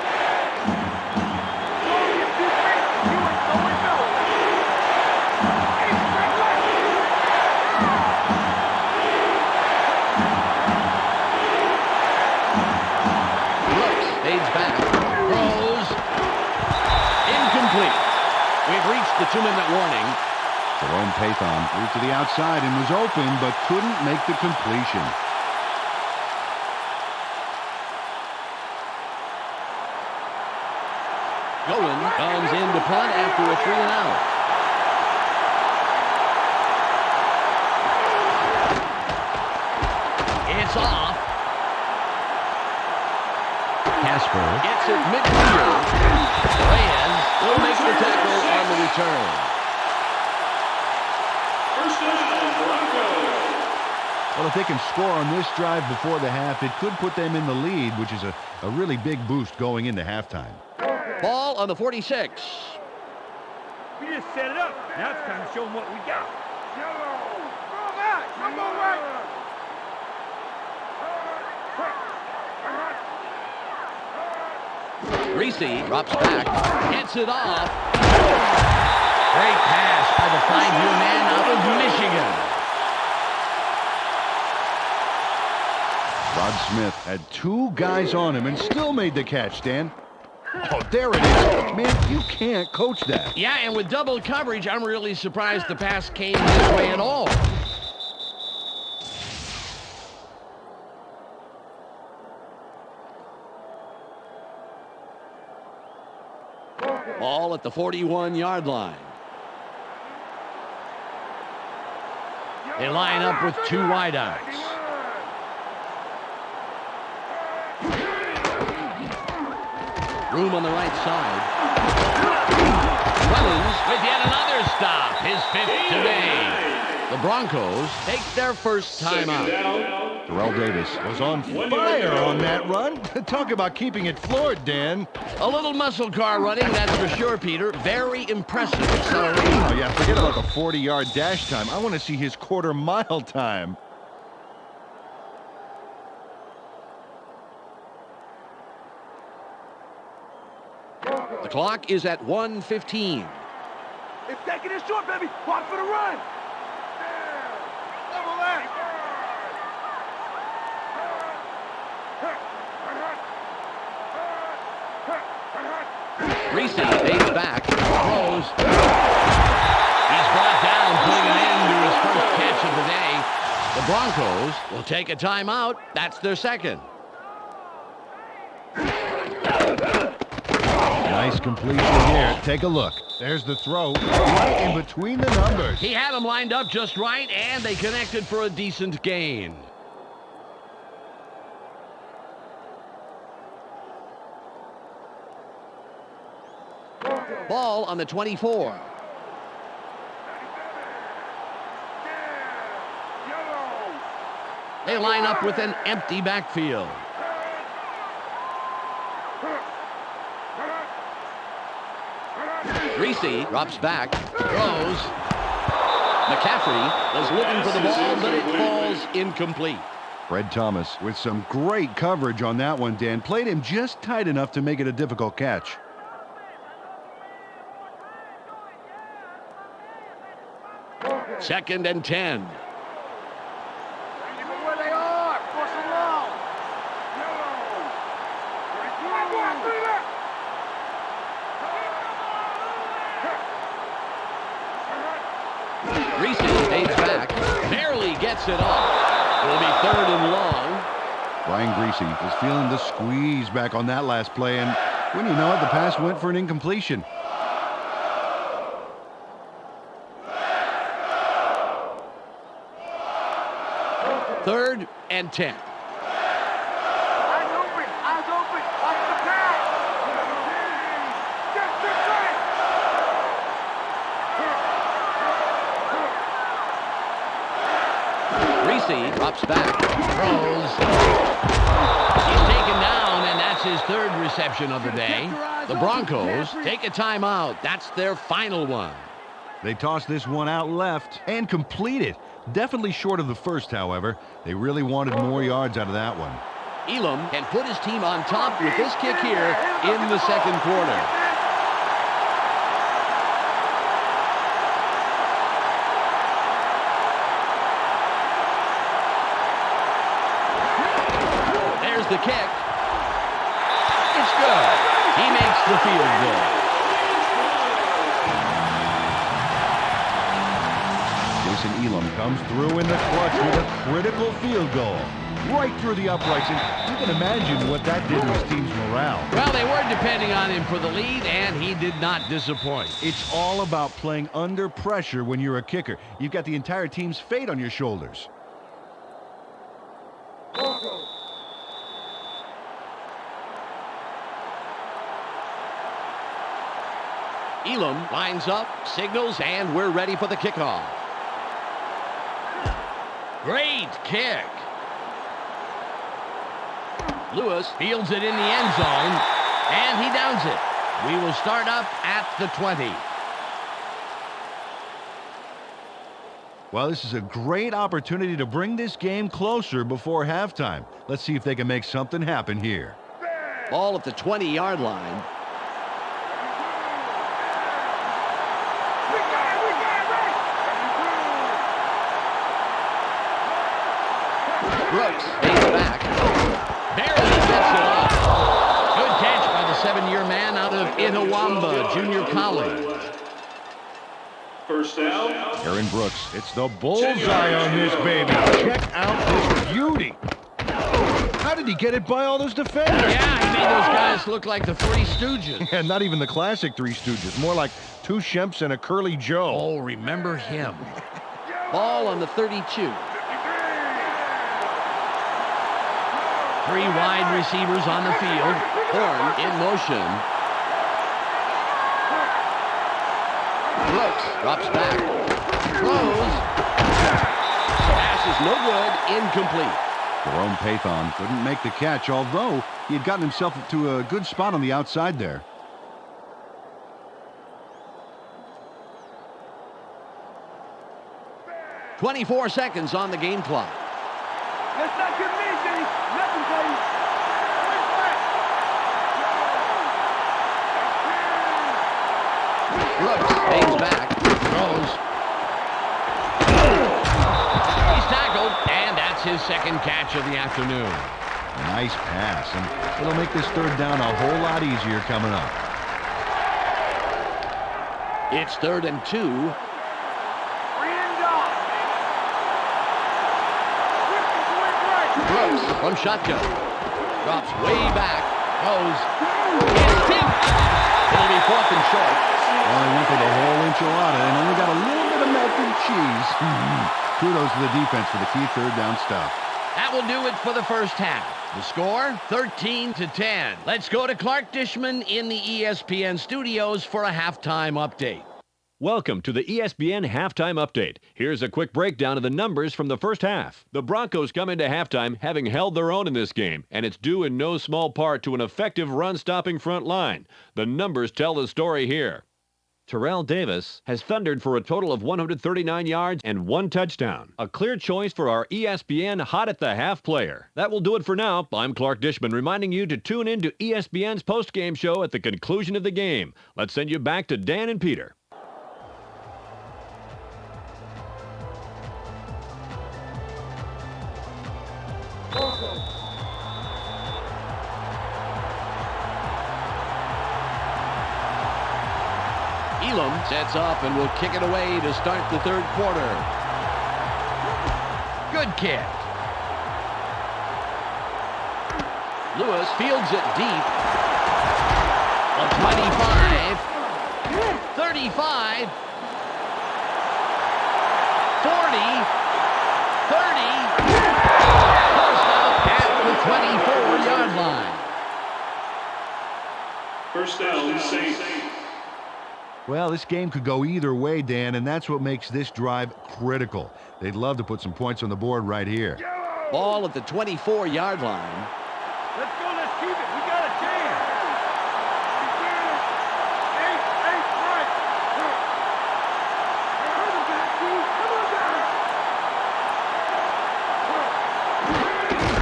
We've reached the 2-minute warning. Jerome Pathon moved to the outside and was open, but couldn't make the completion. Golan comes in to punt after a 3-and-out. It's off. Casper Gets it midfield. Reyes will make the tackle on the return. 1st down, Broncos. Well, if they can score on this drive before the half, it could put them in the lead, which is a really big boost going into halftime. Ball on the 46. We just set it up. Now it's time to show them what we got. Yellow. Go back. Come on, right. Reese drops back, gets it off. Great pass by the 5-year man out of Michigan. Rod Smith had 2 guys on him and still made the catch, Dan. Oh, there it is. Man, you can't coach that. Yeah, and with double coverage, I'm really surprised the pass came this way at all. Ball at the 41-yard line. They line up with two wideouts. Room on the right side. Runnings with yet another stop. His fifth today. The Broncos take their first timeout. Terrell Davis was on fire on that run. Talk about keeping it floored, Dan. A little muscle car running, that's for sure, Peter. Very impressive acceleration. Oh, yeah, forget about the 40-yard dash time. I want to see his quarter-mile time. The clock is at 1:15. It's taking it short, baby. Watch for the run. Double that. Reese fades back, throws. He's brought down, putting an end to his first catch of the day. The Broncos will take a timeout. That's their second. Nice completion here. Take a look. There's the throw right in between the numbers. He had them lined up just right, and they connected for a decent gain. Ball on the 24. They line up with an empty backfield. Reese drops back, throws. McCaffrey was looking for the ball, but it falls incomplete. Fred Thomas with some great coverage on that one, Dan. Played him just tight enough to make it a difficult catch. Second and 10. Where they are. Force it long. Reese fades back, barely gets it off. It'll be third and long. Brian Greasy is feeling the squeeze back on that last play, and when you know it, the pass went for an incompletion. Third and 10. Eyes open. Eyes open. Watch the pass. Just Reese drops back, throws. He's taken down, and that's his third reception of the day. The Broncos take a timeout. That's their final one. They toss this one out left and complete it. Definitely short of the first, however. They really wanted more yards out of that one. Elam can put his team on top with this kick here in the second quarter. There's the kick. It's good. He makes the field goal. Elam comes through in the clutch with a critical field goal. Right through the uprights, and you can imagine what that did to his team's morale. Well, they were depending on him for the lead, and he did not disappoint. It's all about playing under pressure when you're a kicker. You've got the entire team's fate on your shoulders. Elam lines up, signals, and we're ready for the kickoff. Great kick. Lewis fields it in the end zone, and he downs it. We will start up at the 20. Well, this is a great opportunity to bring this game closer before halftime. Let's see if they can make something happen here. Ball at the 20-yard line. Brooks stays back. Barely gets it off. Good catch by the 7-year man out of Itawamba Junior College. First down. Aaron Brooks, it's the bullseye on this baby. Check out this beauty. How did he get it by all those defenders? Yeah, he made those guys look like the Three Stooges. And not even the classic Three Stooges. More like two Shemps and a Curly Joe. Oh, remember him. Ball on the 32. 3 wide receivers on the field. Horn in motion. Brooks drops back. Throws. Pass is no good. Incomplete. Jerome Pathon couldn't make the catch, although he had gotten himself to a good spot on the outside there. .24 seconds on the game clock. Let's not get busy. Nothing, please. Brooks stays back. Throws. He's tackled, and that's his second catch of the afternoon. Nice pass, and it'll make this third down a whole lot easier coming up. It's 3rd and 2. Brooks from shotgun. Drops way back. Goes. It's tipped. It'll be 4th and short. Well, he went for the whole enchilada and only got a little bit of melted cheese. Kudos to the defense for the key third down stuff. That will do it for the first half. The score, 13-10. Let's go to Clark Dishman in the ESPN studios for a halftime update. Welcome to the ESPN Halftime Update. Here's a quick breakdown of the numbers from the first half. The Broncos come into halftime having held their own in this game, and it's due in no small part to an effective run-stopping front line. The numbers tell the story here. Terrell Davis has thundered for a total of 139 yards and 1 touchdown. A clear choice for our ESPN Hot at the Half player. That will do it for now. I'm Clark Dishman reminding you to tune in to ESPN's post-game show at the conclusion of the game. Let's send you back to Dan and Peter. Elam sets up and will kick it away to start the third quarter. Good kick. Lewis fields it deep. A 25, 35, 40, 30. First out at the 24-yard line. First down, Saints. Well, this game could go either way, Dan, and that's what makes this drive critical. They'd love to put some points on the board right here. Ball at the 24-yard line. Let's go, let's keep it. We got a chance.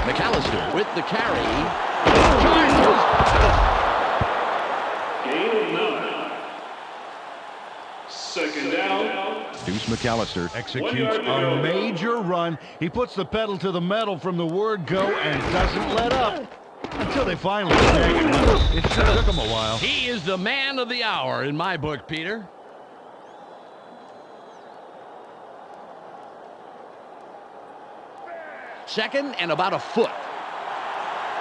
McAllister with the carry. Charges. Gain of 9. Second down. Deuce McAllister executes 1 yard to go. a major run. He puts the pedal to the metal from the word go and doesn't let up until they finally snag it. It sure took him a while. He is the man of the hour in my book, Peter. Second and about a foot.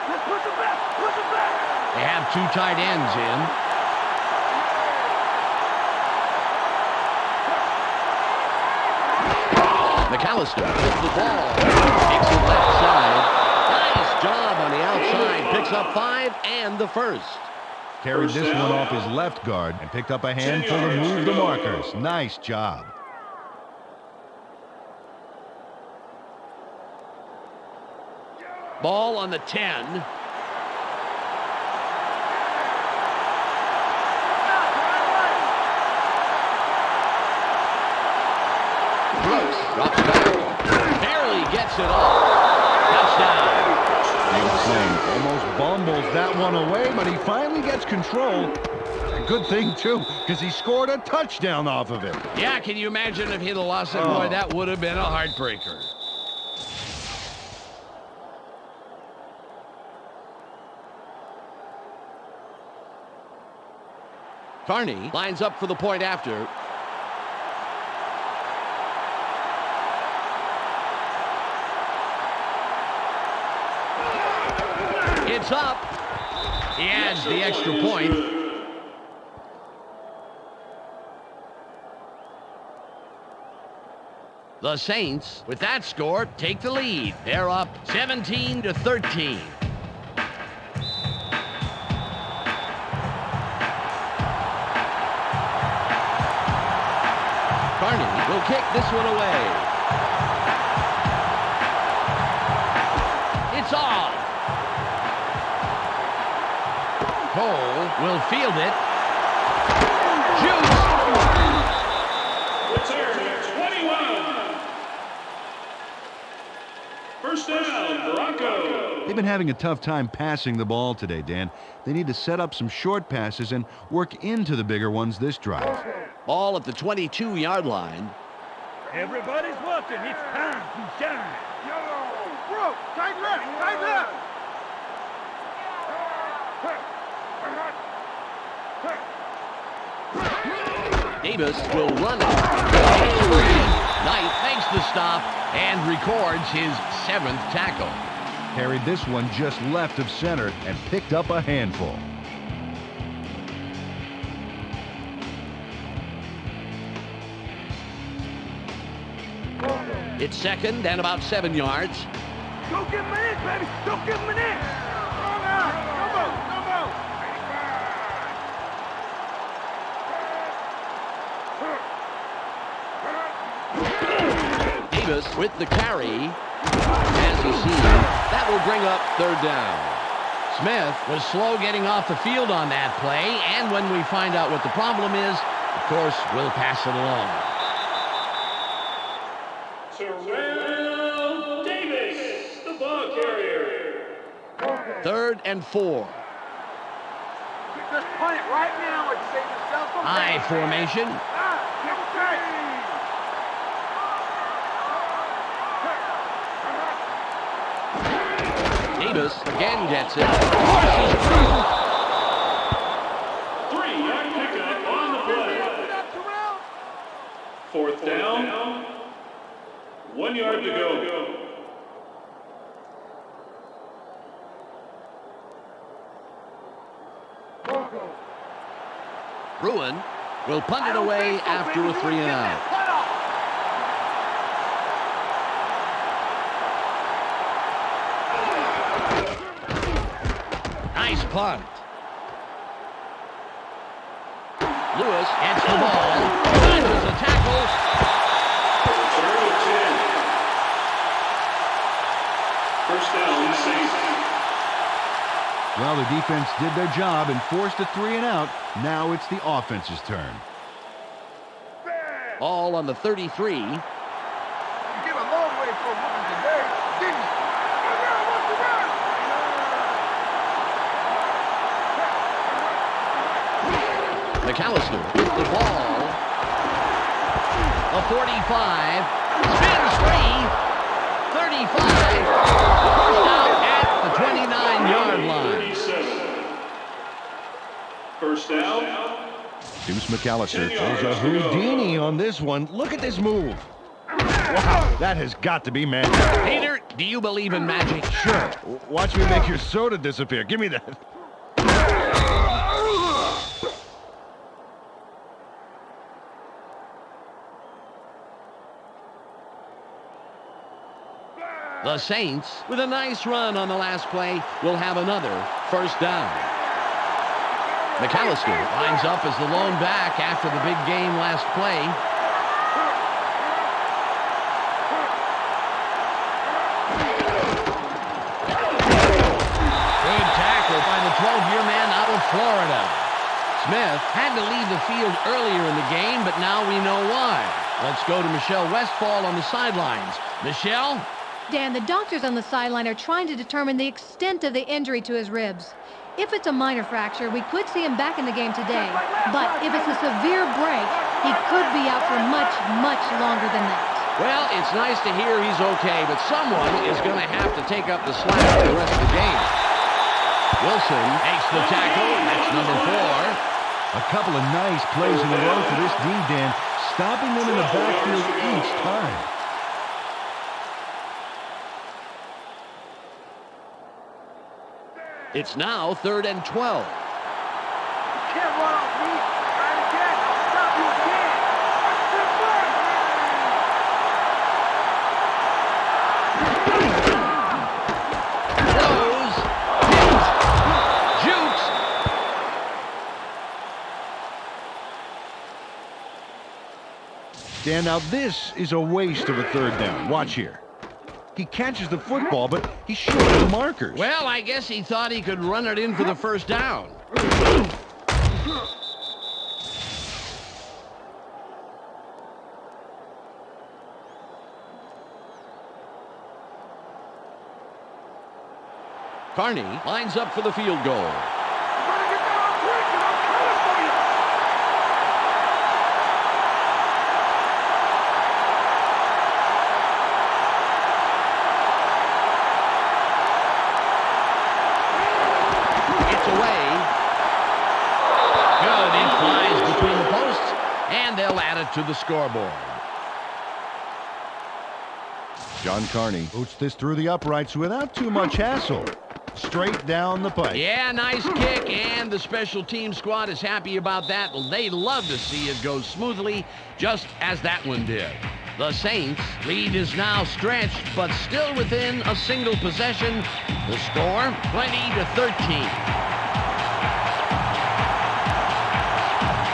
Let's push it back. Push it back. They have 2 tight ends in. McAllister with the ball. Takes it left side. Nice job on the outside. Picks up 5 and the first. Carried this one off his left guard and picked up a handful to move the markers. Nice job. Ball on the 10. Brooks drops back. Barely gets it off. Touchdown. Big almost bumbles that one away, but he finally gets control. A good thing, too, because he scored a touchdown off of it. Yeah, can you imagine if he'd have lost it? Boy, that would have been a heartbreaker. Carney lines up for the point after. It's up. He adds the extra point. The Saints, with that score, take the lead. They're up 17-13. Carney will kick this one away. It's off. Cole will field it. Juice. Return at 21. First down, Broncos. They've been having a tough time passing the ball today, Dan. They need to set up some short passes and work into the bigger ones this drive. Ball at the 22-yard line. Everybody's watching. It's time to shine. Yellow. Bro, tight left, tight left. Davis will run it. Knight makes the stop and records his 7th tackle. Carried this one just left of center and picked up a handful. It's second and about 7 yards. Go give him an inch, baby. Go give him an inch. Come on. Davis with the carry. As you see, that will bring up 3rd down. Smith was slow getting off the field on that play, and when we find out what the problem is, of course, we'll pass it along. Terrell Davis, the ball carrier. 3rd and 4. Just punt it right now and save yourself some I formation. Give him tight. Davis again gets it. Forces through. 3-yard pickup on the play. 4th down. 1 yard to go. Bruin will punt it away after a 3 and out. Nice punt. Lewis gets the ball. Dodges a tackle. Return at 10. First down, Saints. Well, the defense did their job and forced a 3 and out. Now it's the offense's turn. All on the 33. You get a long way from women today, didn't you? McAllister with the ball. A 45. Spins free. 35. First out at the 29-yard line. 37. First down. Deuce McAllister pulls a Houdini on this one. Look at this move. Wow, that has got to be magic. Peter, do you believe in magic? Sure. Watch me make your soda disappear. Give me that. The Saints, with a nice run on the last play, will have another first down. McAllister lines up as the lone back after the big game last play. Good tackle by the 12-year man out of Florida. Smith had to leave the field earlier in the game, but now we know why. Let's go to Michelle Westfall on the sidelines. Michelle? Dan, the doctors on the sideline are trying to determine the extent of the injury to his ribs. If it's a minor fracture, we could see him back in the game today. But if it's a severe break, he could be out for much, much longer than that. Well, it's nice to hear he's okay, but someone is going to have to take up the slack for the rest of the game. Wilson makes the tackle. That's number 4. A couple of nice plays in a row for this D, Dan, stopping them in the backfield each time. It's now 3rd and 12. You can't run off me. Try it again. I'll stop you again. Step back. Throws. Hits. Jukes. Dan, now this is a waste of a 3rd down. Watch here. He catches the football, but he's short of the markers. Well, I guess he thought he could run it in for the 1st down. Carney lines up for the field goal. You better get that on quick, and I'm coming for you. It's away. Good. It flies between the posts, and they'll add it to the scoreboard. John Carney boots this through the uprights without too much hassle. Straight down the pipe. Yeah, nice kick, and the special team squad is happy about that. They love to see it go smoothly, just as that one did. The Saints' lead is now stretched, but still within a single possession. The score, 20-13.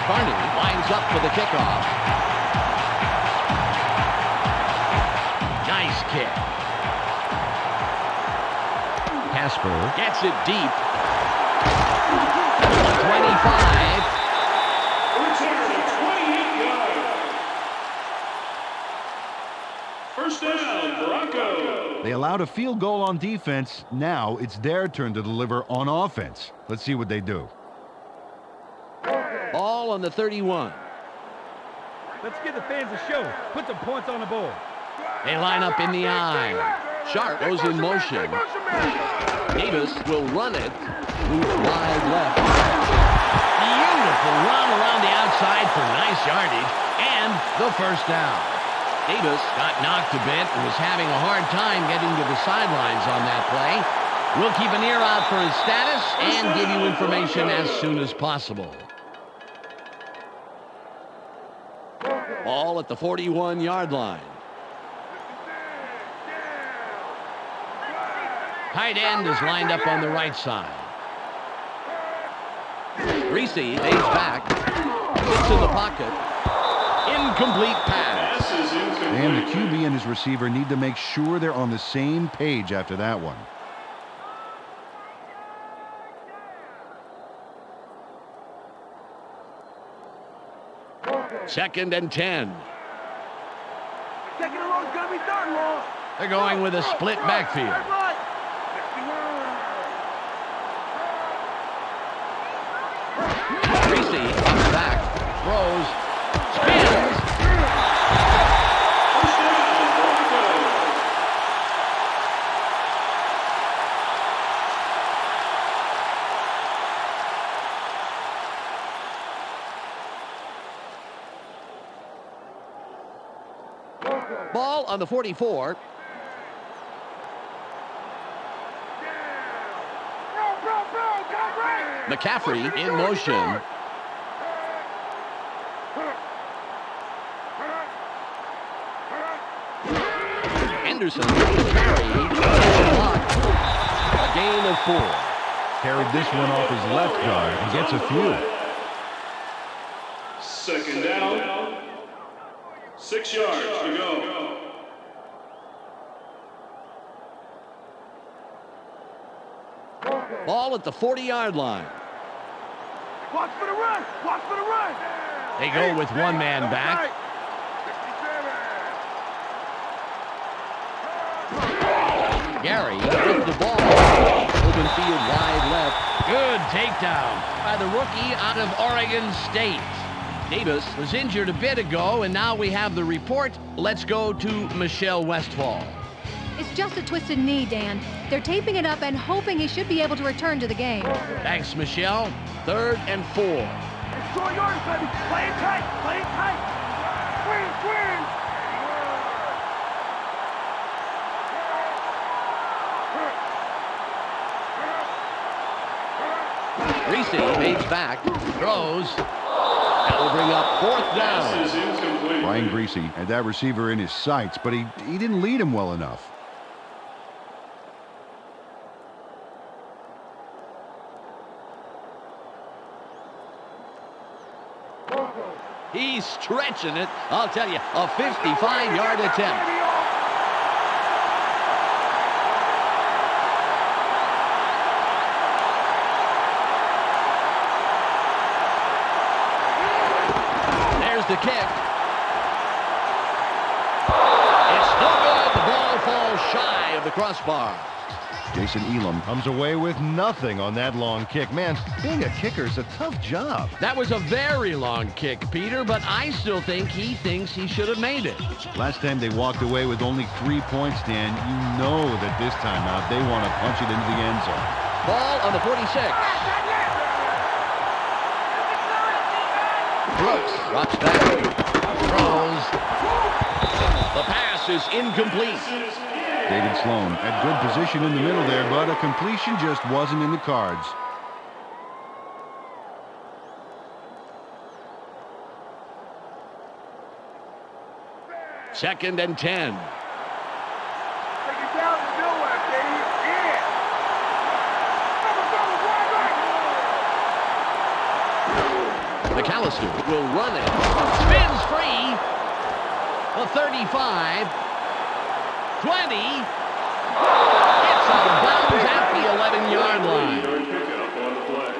Carney lines up for the kickoff. Nice kick. Casper gets it deep. 25. Return of 28 yards. 1st down, Broncos. They allowed a field goal on defense. Now it's their turn to deliver on offense. Let's see what they do. Ball on the 31. Let's give the fans a show. Put some points on the board. They line up in the eye. Sharp goes in motion. Davis will run it. Moves wide left. Beautiful run around the outside for nice yardage and the 1st down. Davis got knocked a bit and was having a hard time getting to the sidelines on that play. We'll keep an ear out for his status and give you information as soon as possible. Ball at the 41-yard line. Tight end is lined up on the right side. Reese stays back. Sits in the pocket. Incomplete pass. And the QB and his receiver need to make sure they're on the same page after that one. Second and 10. Taking it long, it's gonna be 3rd long. They're going with a split backfield. Reese comes back, throws, spins. Ball on the 44. McCaffrey in motion. Anderson with the carry. A gain of 4. Carried this one off his left guard and gets a few. 2nd down. 6 yards to go. Ball at the 40-yard line. Watch for the run! Watch for the run! They go with one man back. Gary with the ball. Open field wide left. Good takedown by the rookie out of Oregon State. Davis was injured a bit ago, and now we have the report. Let's go to Michelle Westfall. It's just a twisted knee, Dan. They're taping it up and hoping he should be able to return to the game. Thanks, Michelle. 3rd and 4. It's short yards, baby. Play it tight. Play it tight. Swing, swing. back, throws. That will bring up 4th down. Pass is incomplete. Brian Greasy had that receiver in his sights, but he didn't lead him well enough. He's stretching it. I'll tell you, a 55-yard attempt. There's the kick. It's no good. The ball falls shy of the crossbar. Jason Elam comes away with nothing on that long kick. Man, being a kicker is a tough job. That was a very long kick, Peter, but I still think he thinks he should have made it. Last time they walked away with only 3 points, Dan. You know that this time out they want to punch it into the end zone. Ball on the 46. Brooks drops back. Throws. The pass is incomplete. David Sloan had good position in the middle there, but a completion just wasn't in the cards. Second and 10. Take it down and do it, baby. Yeah. McAllister will run it. Spins free. The 35. 20. It's out of bounds at the 11-yard line. Pickup on the play.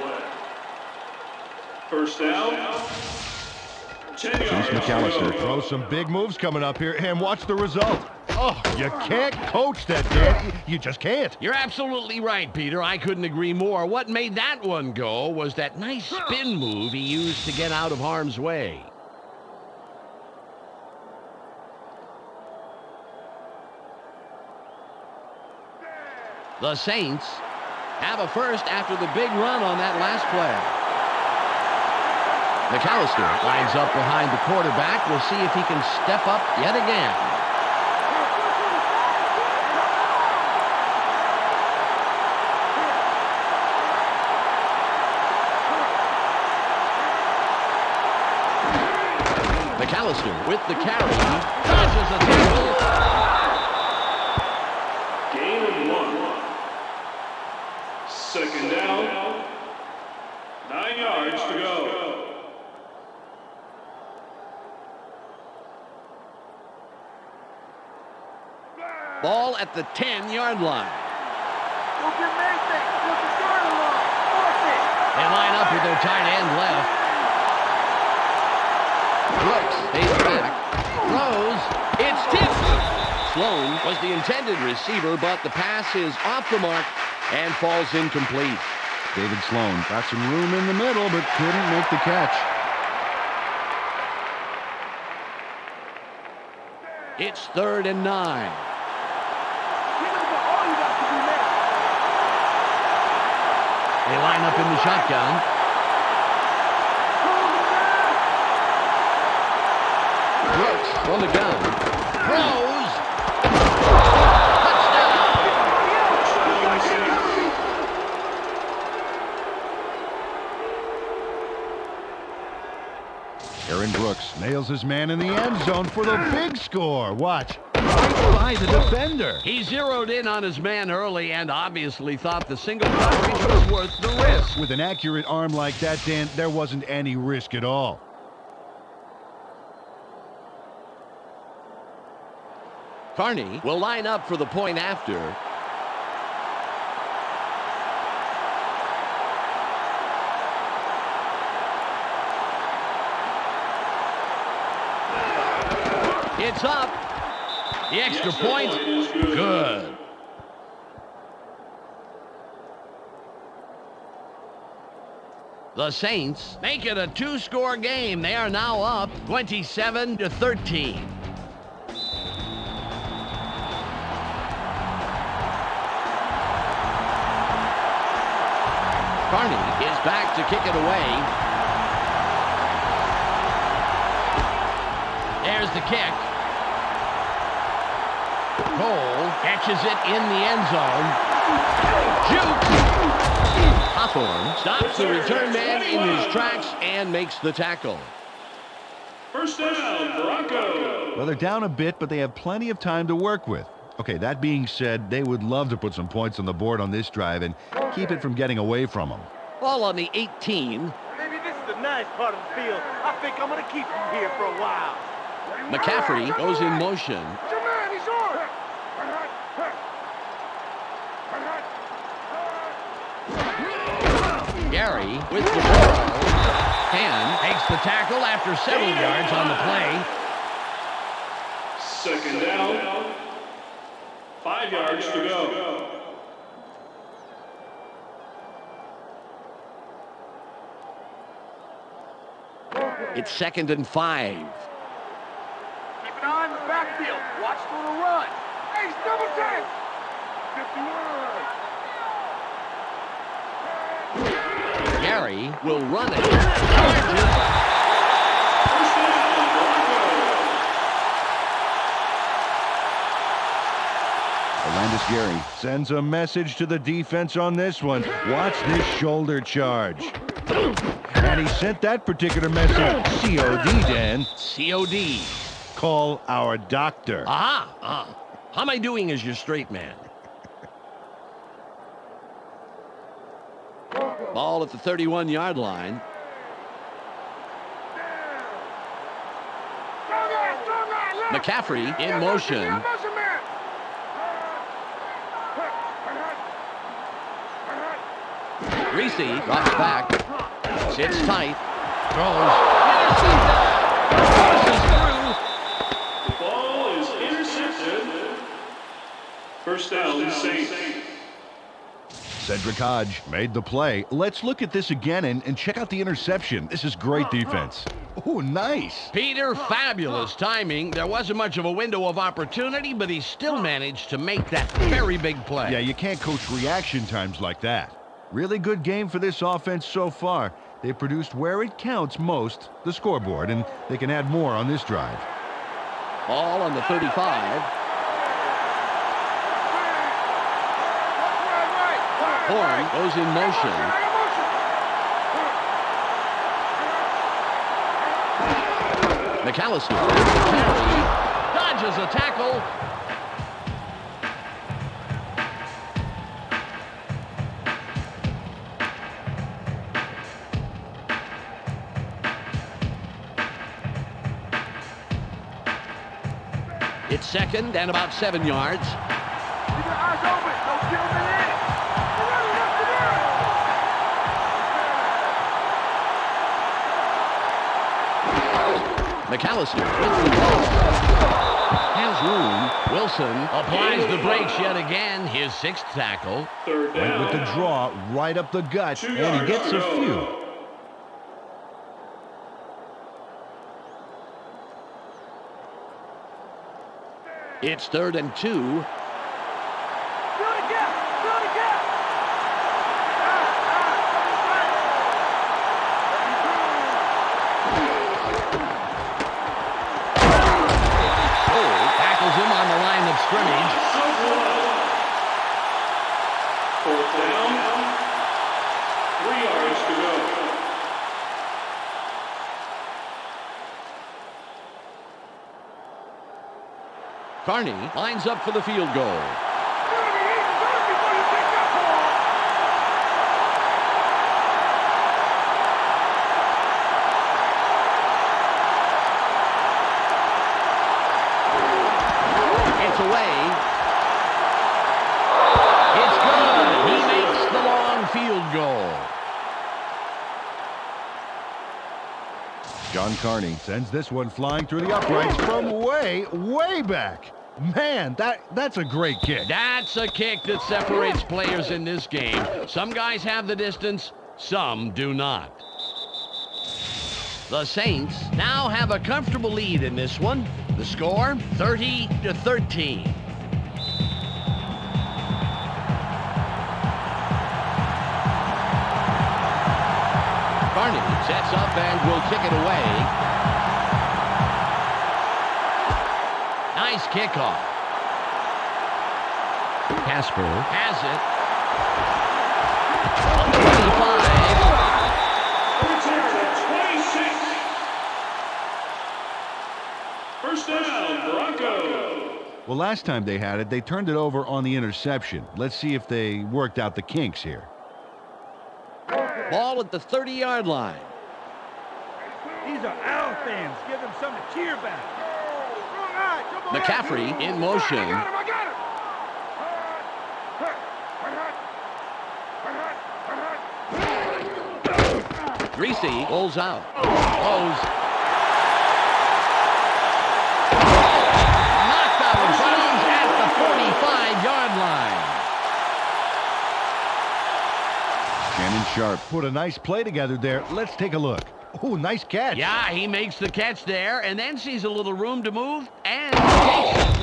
First down. 10 Bruce yards. McAllister throws some big moves coming up here, and watch the result. Oh, you can't coach that, Dan. You just can't. You're absolutely right, Peter. I couldn't agree more. What made that one go was that nice spin move he used to get out of harm's way. The Saints have a first after the big run on that last play. McAllister lines up behind the quarterback. We'll see if he can step up yet again. McAllister with the carry. Dodges a tackle. Gain of 1. Second down. 9 yards to go. Ball at the 10-yard line. They line up with their tight end left. Brooks stays back. Throws. It's tipped. Sloan was the intended receiver, but the pass is off the mark and falls incomplete. David Sloan got some room in the middle, but couldn't make the catch. It's 3rd and 9. They line up in the shotgun. Brooks from the gun. Throws. Touchdown. Aaron Brooks nails his man in the end zone for the big score. Watch. Right by the defender. He zeroed in on his man early and obviously thought the single coverage was worth the risk. With an accurate arm like that, Dan, there wasn't any risk at all. Carney will line up for the point after. It's up. The extra point, good. The Saints make it a 2-score game. They are now up 27-13. Carney is back to kick it away. There's the kick. Cole catches it in the end zone. Jukes. Hawthorne stops the return man in his tracks and makes the tackle. First down, Broncos. Well, they're down a bit, but they have plenty of time to work with. Okay, that being said, they would love to put some points on the board on this drive and keep it from getting away from them. Ball on the 18. Maybe this is the nice part of the field. I think I'm going to keep him here for a while. McCaffrey goes in motion. It's your man, he's on. Gary with the ball. And takes the tackle after several yards on the play. Second down. 5 yards to go. It's 2nd and 5. Keep an eye on the backfield. Watch for the run. Hey, it's double time. 51. Gary will run it. Orlandis Gary sends a message to the defense on this one. Watch this shoulder charge. And he sent that particular message, COD, Dan. COD. Call our doctor. Aha. How am I doing as your straight man? Ball at the 31-yard line. McCaffrey in motion. Reese drops back. Sits tight. Throws. The ball is intercepted. First down, Saints. Cedric Hodge made the play. Let's look at this again and check out the interception. This is great defense. Oh, nice. Peter, fabulous timing. There wasn't much of a window of opportunity, but he still managed to make that very big play. Yeah, you can't coach reaction times like that. Really good game for this offense so far. They produced where it counts most, the scoreboard, and they can add more on this drive. Ball on the 35. Horn goes in motion. McAllister dodges a tackle. It's 2nd and about 7 yards. Keep your eyes open. Don't give him an inch. They're running up the middle. McAllister with the ball. Has room. Wilson applies the brakes yet again. His 6th tackle. Third Went down. with the draw right up the gut, 2 and he yards gets to a go. few. It's 3rd and 2. Fill the gap. Fill the gap. Tackles him on the line of scrimmage. Fourth down. 3 yards to go. Carney lines up for the field goal. It's away. It's good. He makes the long field goal. John Carney sends this one flying through the uprights from way, way back. Man, that's a great kick. That's a kick that separates players in this game. Some guys have the distance, some do not. The Saints now have a comfortable lead in this one. The score, 30-13. Carney sets up and will kick it away. Nice kickoff. Casper has it. First down, Broncos. Well, last time they had it, they turned it over on the interception. Let's see if they worked out the kinks here. Ball at the 30-yard line. These are our fans. Give them something to cheer back. McCaffrey in motion. I got him. Greasy rolls out. Close. Knocked out of bounds at the 45-yard line. Shannon Sharp put a nice play together there. Let's take a look. Oh, nice catch. Yeah, he makes the catch there and then sees a little room to move and takes it.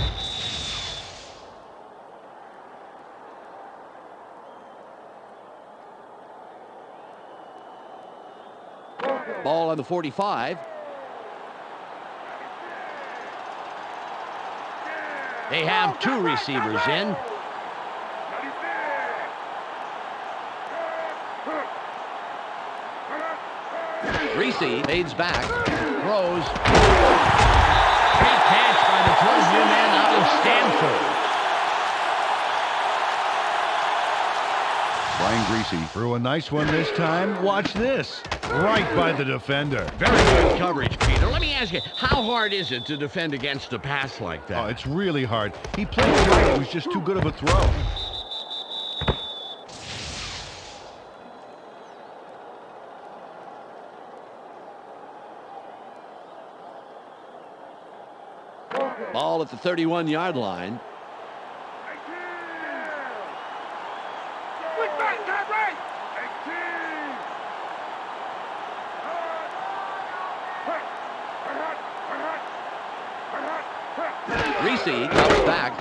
Ball on the 45. They have two receivers in. Reese fades back, throws. Great catch by the 12-year man out of Stanford. Brian Greasy threw a nice one this time. Watch this. Right by the defender. Very good coverage, Peter. Let me ask you, how hard is it to defend against a pass like that? Oh, it's really hard. He played it right. It was just too good of a throw. Ball at the 31-yard line. Quick back, top right. Reese comes back.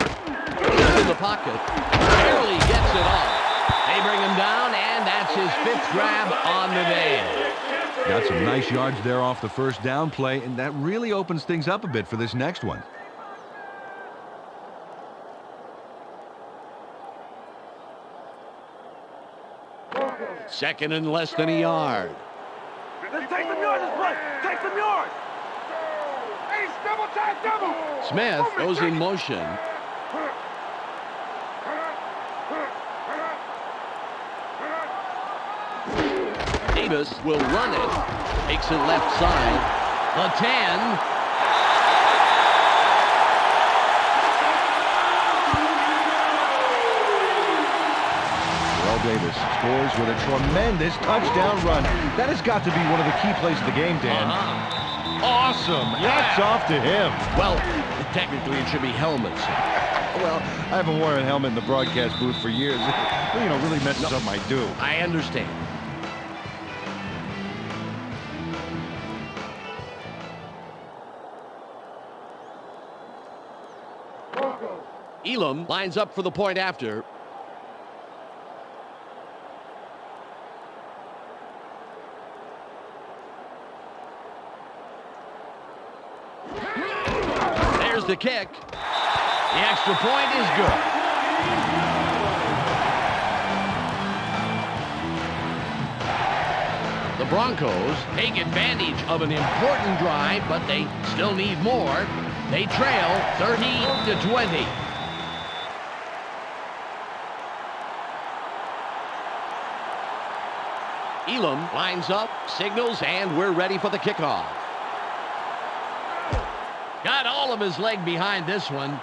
He's in the pocket. Barely gets it off. They bring him down, and that's his 5th grab on the day. Got some nice yards there off the first down play, and that really opens things up a bit for this next one. Second and less than a yard. Let's take some yards this play. Take some yards. Ace, double time, double. Smith goes in motion. Davis will run it. Takes it left side. The 10. Davis scores with a tremendous touchdown run. That has got to be one of the key plays of the game, Dan. Awesome. Hats off to him. Well, technically it should be helmets. Well, I haven't worn a helmet in the broadcast booth for years. You know, really messes up my do. I understand. Elam lines up for the point after. There's the kick. The extra point is good. The Broncos take advantage of an important drive, but they still need more. They trail 30-20. Elam lines up, signals, and we're ready for the kickoff. Got all of his leg behind this one.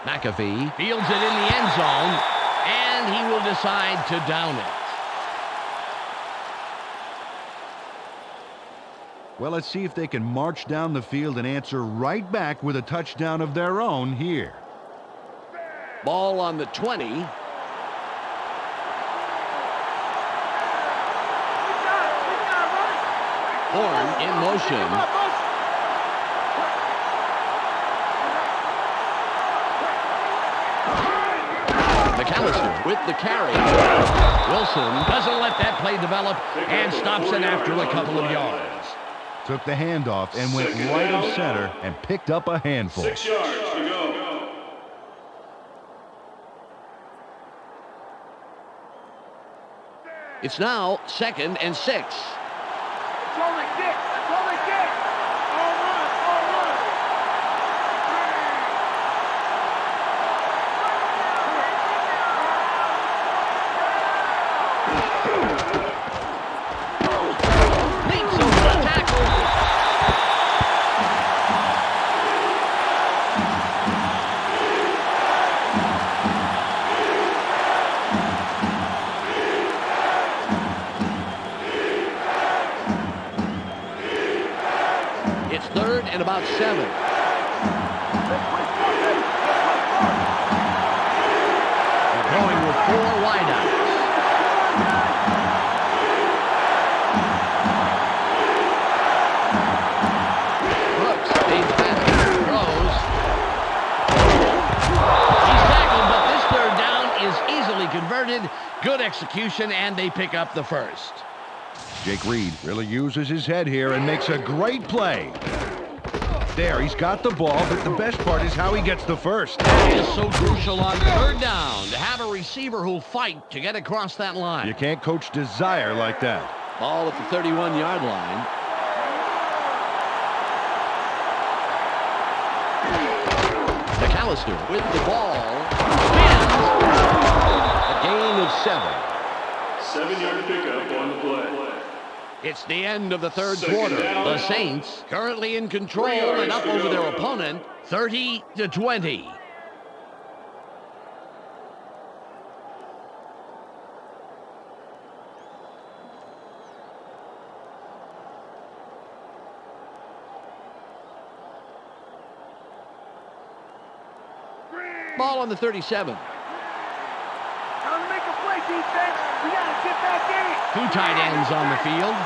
McAfee fields it in the end zone, and he will decide to down it. Well, let's see if they can march down the field and answer right back with a touchdown of their own here. Ball on the 20. Horn in motion. McAllister with the carry. Wilson doesn't let that play develop and stops it after a couple of yards. Took the handoff and went right of center and picked up a handful. 6 yards to go. It's now 2nd and 6. That's all they get. That's all they get. All run, all about 7. They're going with 4 wideouts. Brooks, stays back, throws. He's tackled, but this third down is easily converted. Good execution, and they pick up the first. Jake Reed really uses his head here and makes a great play. There, he's got the ball, but the best part is how he gets the first. That is so crucial on third down to have a receiver who'll fight to get across that line. You can't coach desire like that. Ball at the 31-yard line. McAllister with the ball. Spins. A gain of 7. 7-yard pickup on the play. It's the end of the third Second quarter. down. The Saints currently in control 3 yards and up to over go. their opponent, 30-20. Ball on the 37. Time to make a play, defense. We got to get back in it. 2 tight ends on the field.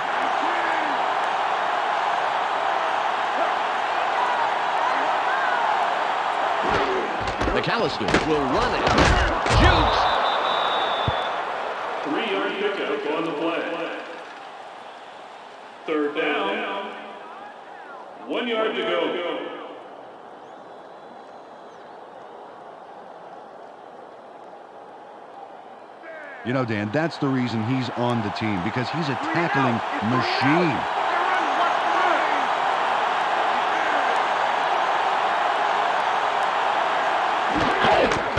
McAllister will run it. Jukes. 3-yard pickup on the play. Third down. 1 yard to go. You know, Dan, that's the reason he's on the team, because he's a tackling machine.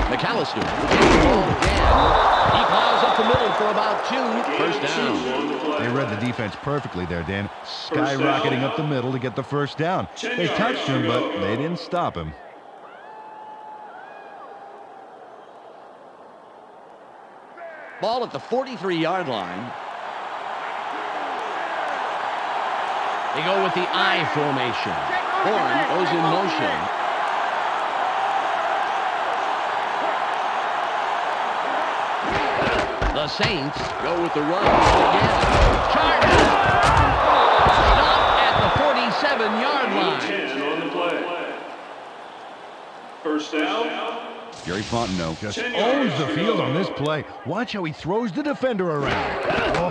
McAllister. Ball again. He plows up the middle for about 2. First down. They read the defense perfectly there, Dan. Skyrocketing up the middle to get the first down. They touched him, but they didn't stop him. Ball at the 43-yard line. They go with the I formation. Horn goes in motion. The Saints go with the run again. Chargers. Stop at the 47-yard line. 10 on the play. First down. Gary Fontenot just owns the field on this play. Watch how he throws the defender around.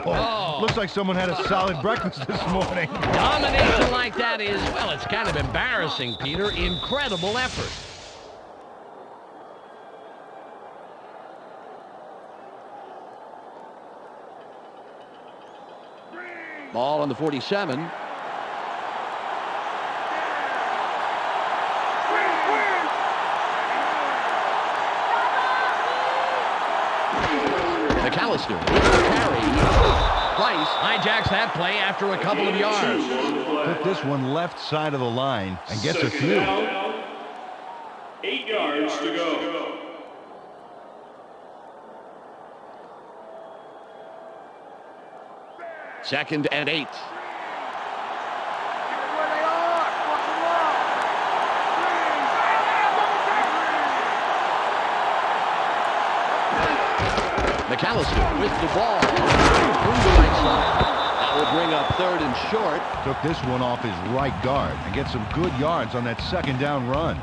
Oh, looks like someone had a solid breakfast this morning. Domination like that is, well, it's kind of embarrassing, Peter. Incredible effort. Ball on the 47. McAllister with the carry. Price hijacks that play after a couple of yards. Put this one left side of the line and gets a Second few. down. 8 yards to go. Second and 8. Where they are. Watch them up. McAllister with the ball. From the right side. That will bring up third and short. Took this one off his right guard and get some good yards on that second down run.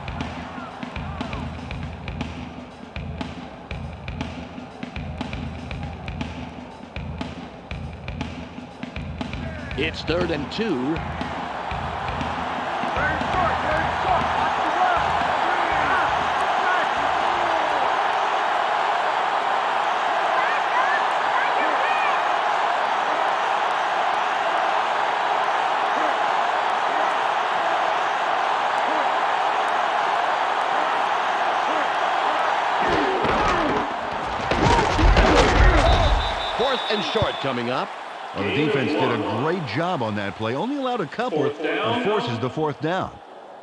It's 3rd and 2. Third and short. Watch the run. Fourth and short coming up. Well, the defense did a great job on that play. Only allowed a couple Fourth down. and forces the fourth down.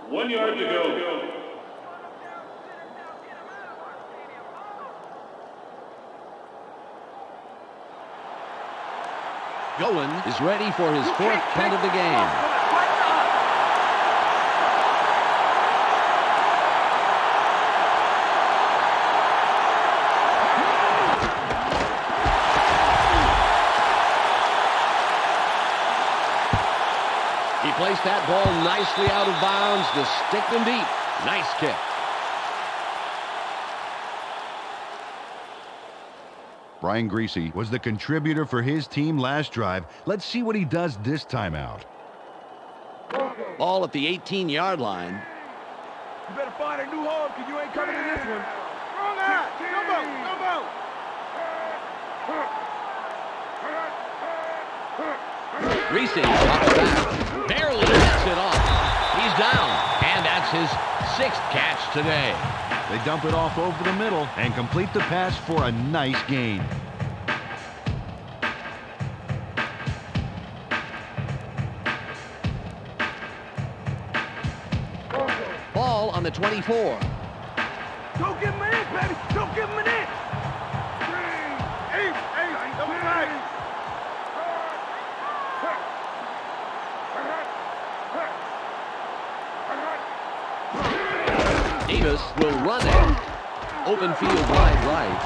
1 yard to go. Goen is ready for his 4th punt of the game. that ball nicely out of bounds to stick them deep. Nice kick. Brian Greasy was the contributor for his team last drive. Let's see what he does this time out. Ball at the 18-yard line. You better find a new home because you ain't coming to this one. Wrong eye. Greasy drops back. Barely gets it off. He's down. And that's his 6th catch today. They dump it off over the middle and complete the pass for a nice gain. Ball on the 24. Go give him an inch, baby. Go give him an inch. Hey, double right. Davis will run it. Open field wide right.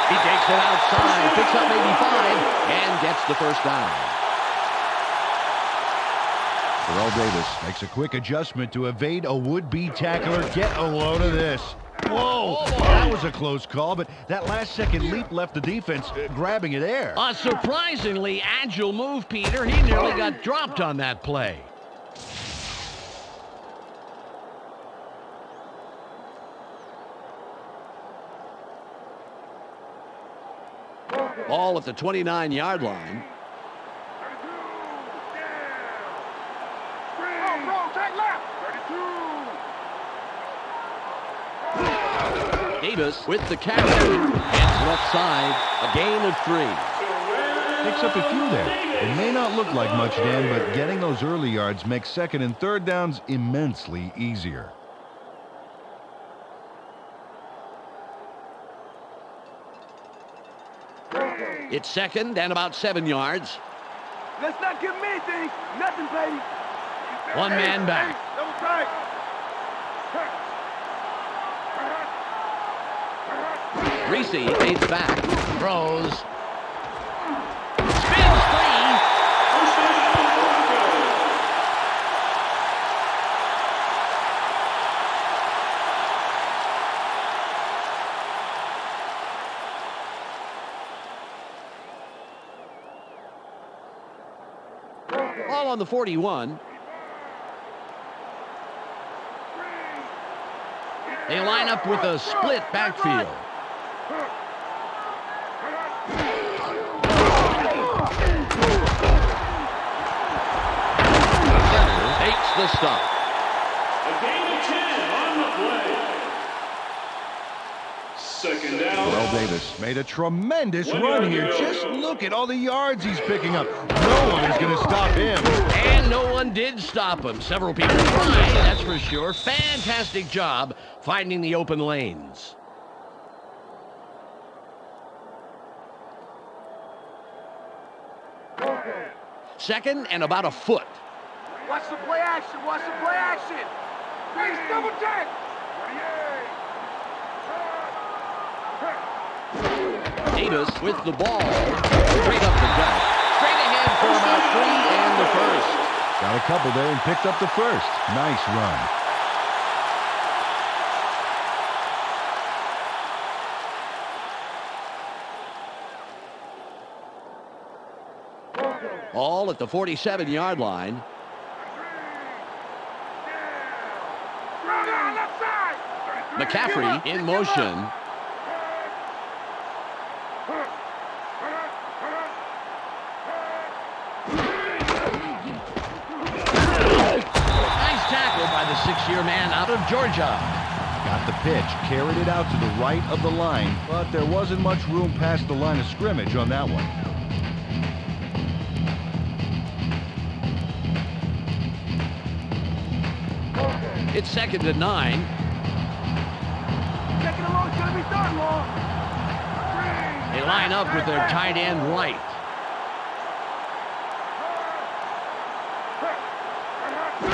He takes it outside, picks up maybe 5, and gets the first down. Terrell Davis makes a quick adjustment to evade a would-be tackler. Get a load of this. Whoa, that was a close call, but that last-second leap left the defense grabbing at air. A surprisingly agile move, Peter. He nearly got dropped on that play. Ball at the 29-yard line. Davis with the carry. Ends left side. A gain of 3. Picks up a few there. It may not look like much, Dan, but getting those early yards makes 2nd and 3rd downs immensely easier. It's 2nd and about 7 yards. Let's not give him anything. Nothing, baby. One man back. Double tight. Reese fades back. Throws. Spins free. Ball on the 41. They line up with a split backfield. Takes the stop. A gain of 10 on the play. 2nd down. Terrell Davis made a tremendous run here. Just look at all the yards he's picking up. No one is going to stop him. And no one did stop him. Several people tried, that's for sure. Fantastic job finding the open lanes. Second and about a foot. Watch the play action. Watch the play action. Face double check. Davis with the ball. Straight up the gut. Straight ahead for about 3 and the first. Got a couple there and picked up the first. Nice run. All at the 47-yard line. McCaffrey in motion. Nice tackle by the 6-year man out of Georgia. Got the pitch, carried it out to the right of the line, but there wasn't much room past the line of scrimmage on that one. It's 2nd and 9. Second and long. It's going to be 3rd long. They line up with their tight end right.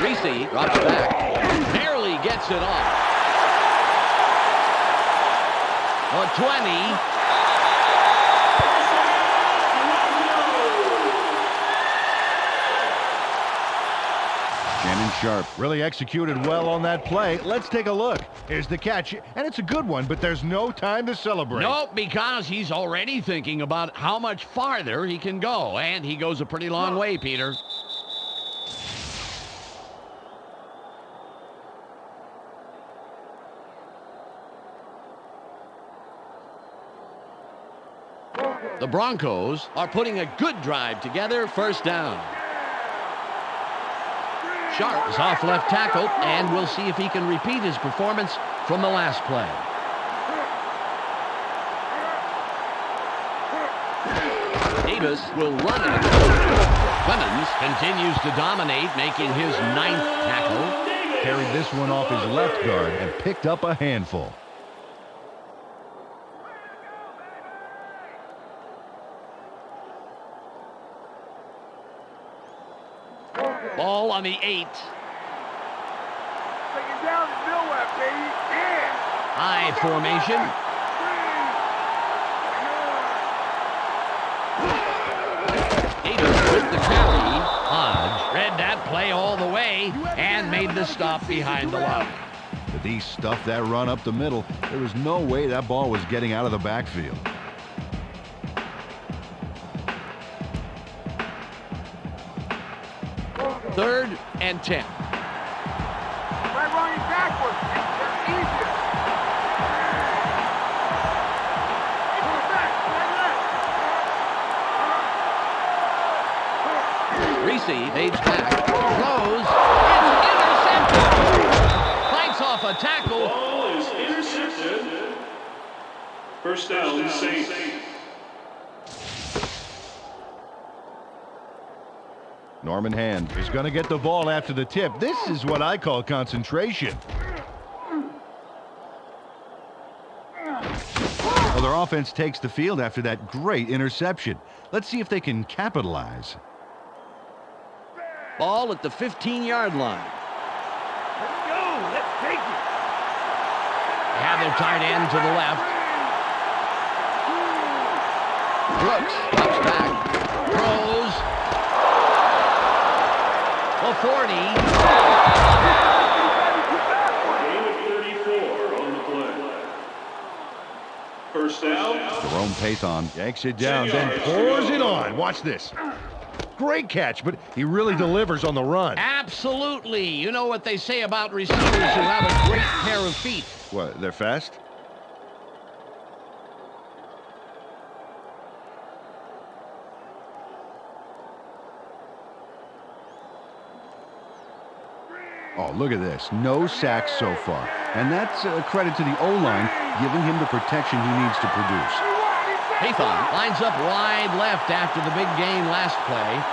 Reese drops back. Barely gets it off. A 20. sharp. Really executed well on that play. Let's take a look. Here's the catch, and it's a good one, but there's no time to celebrate. Nope, because he's already thinking about how much farther he can go, and he goes a pretty long way, Peter. The Broncos are putting a good drive together, first down. Sharp is off left tackle, and we'll see if he can repeat his performance from the last play. Davis will run it. Clemens continues to dominate, making his 9th tackle. Carried this one off his left guard and picked up a handful. Ball on the 8. Take it down to nowhere, baby. Yeah. High formation. Davis with the carry. Hodge read that play all the way and made the stop behind the line. But he stuffed that run up the middle. There was no way that ball was getting out of the backfield. Third and 10. Right, wrong, and backwards. It's easier. Reese fades back, throws, it's intercepted. Fights off a tackle. Ball is intercepted. First down, Saints. Norman Hand is going to get the ball after the tip. This is what I call concentration. Well, their offense takes the field after that great interception. Let's see if they can capitalize. Ball at the 15-yard line. Let's go. Let's take it. They have their tight end to the left. Brooks comes back, throws. A 40. Gain of 34 on the play. First down. Jerome Pathon yanks it down, then pours it on. Watch this. Great catch, but he really delivers on the run. Absolutely. You know what they say about receivers who have a great pair of feet. What, they're fast? Oh, look at this. No sacks so far. And that's a credit to the O-line, giving him the protection he needs to produce. Pathon lines up wide left after the big gain last play.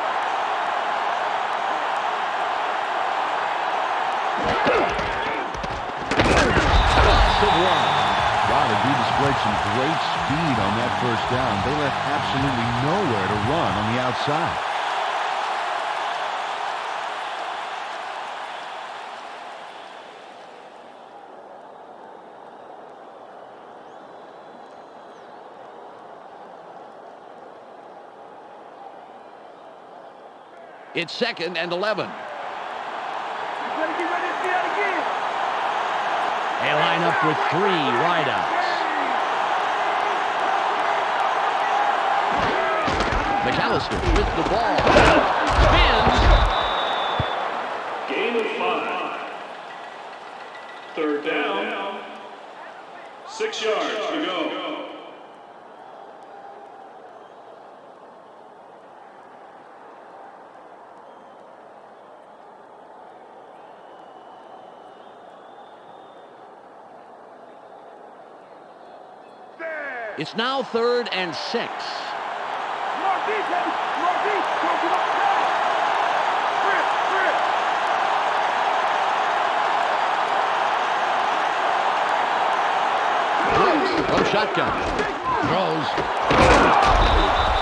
Wow, the D displayed some great speed on that first down. They left absolutely nowhere to run on the outside. It's 2nd and 11. They line up with 3 wideouts. McAllister with the ball. Spins. Gain of 5. Third down. 6 yards to go. It's now 3rd and 6. From shotgun. Throws.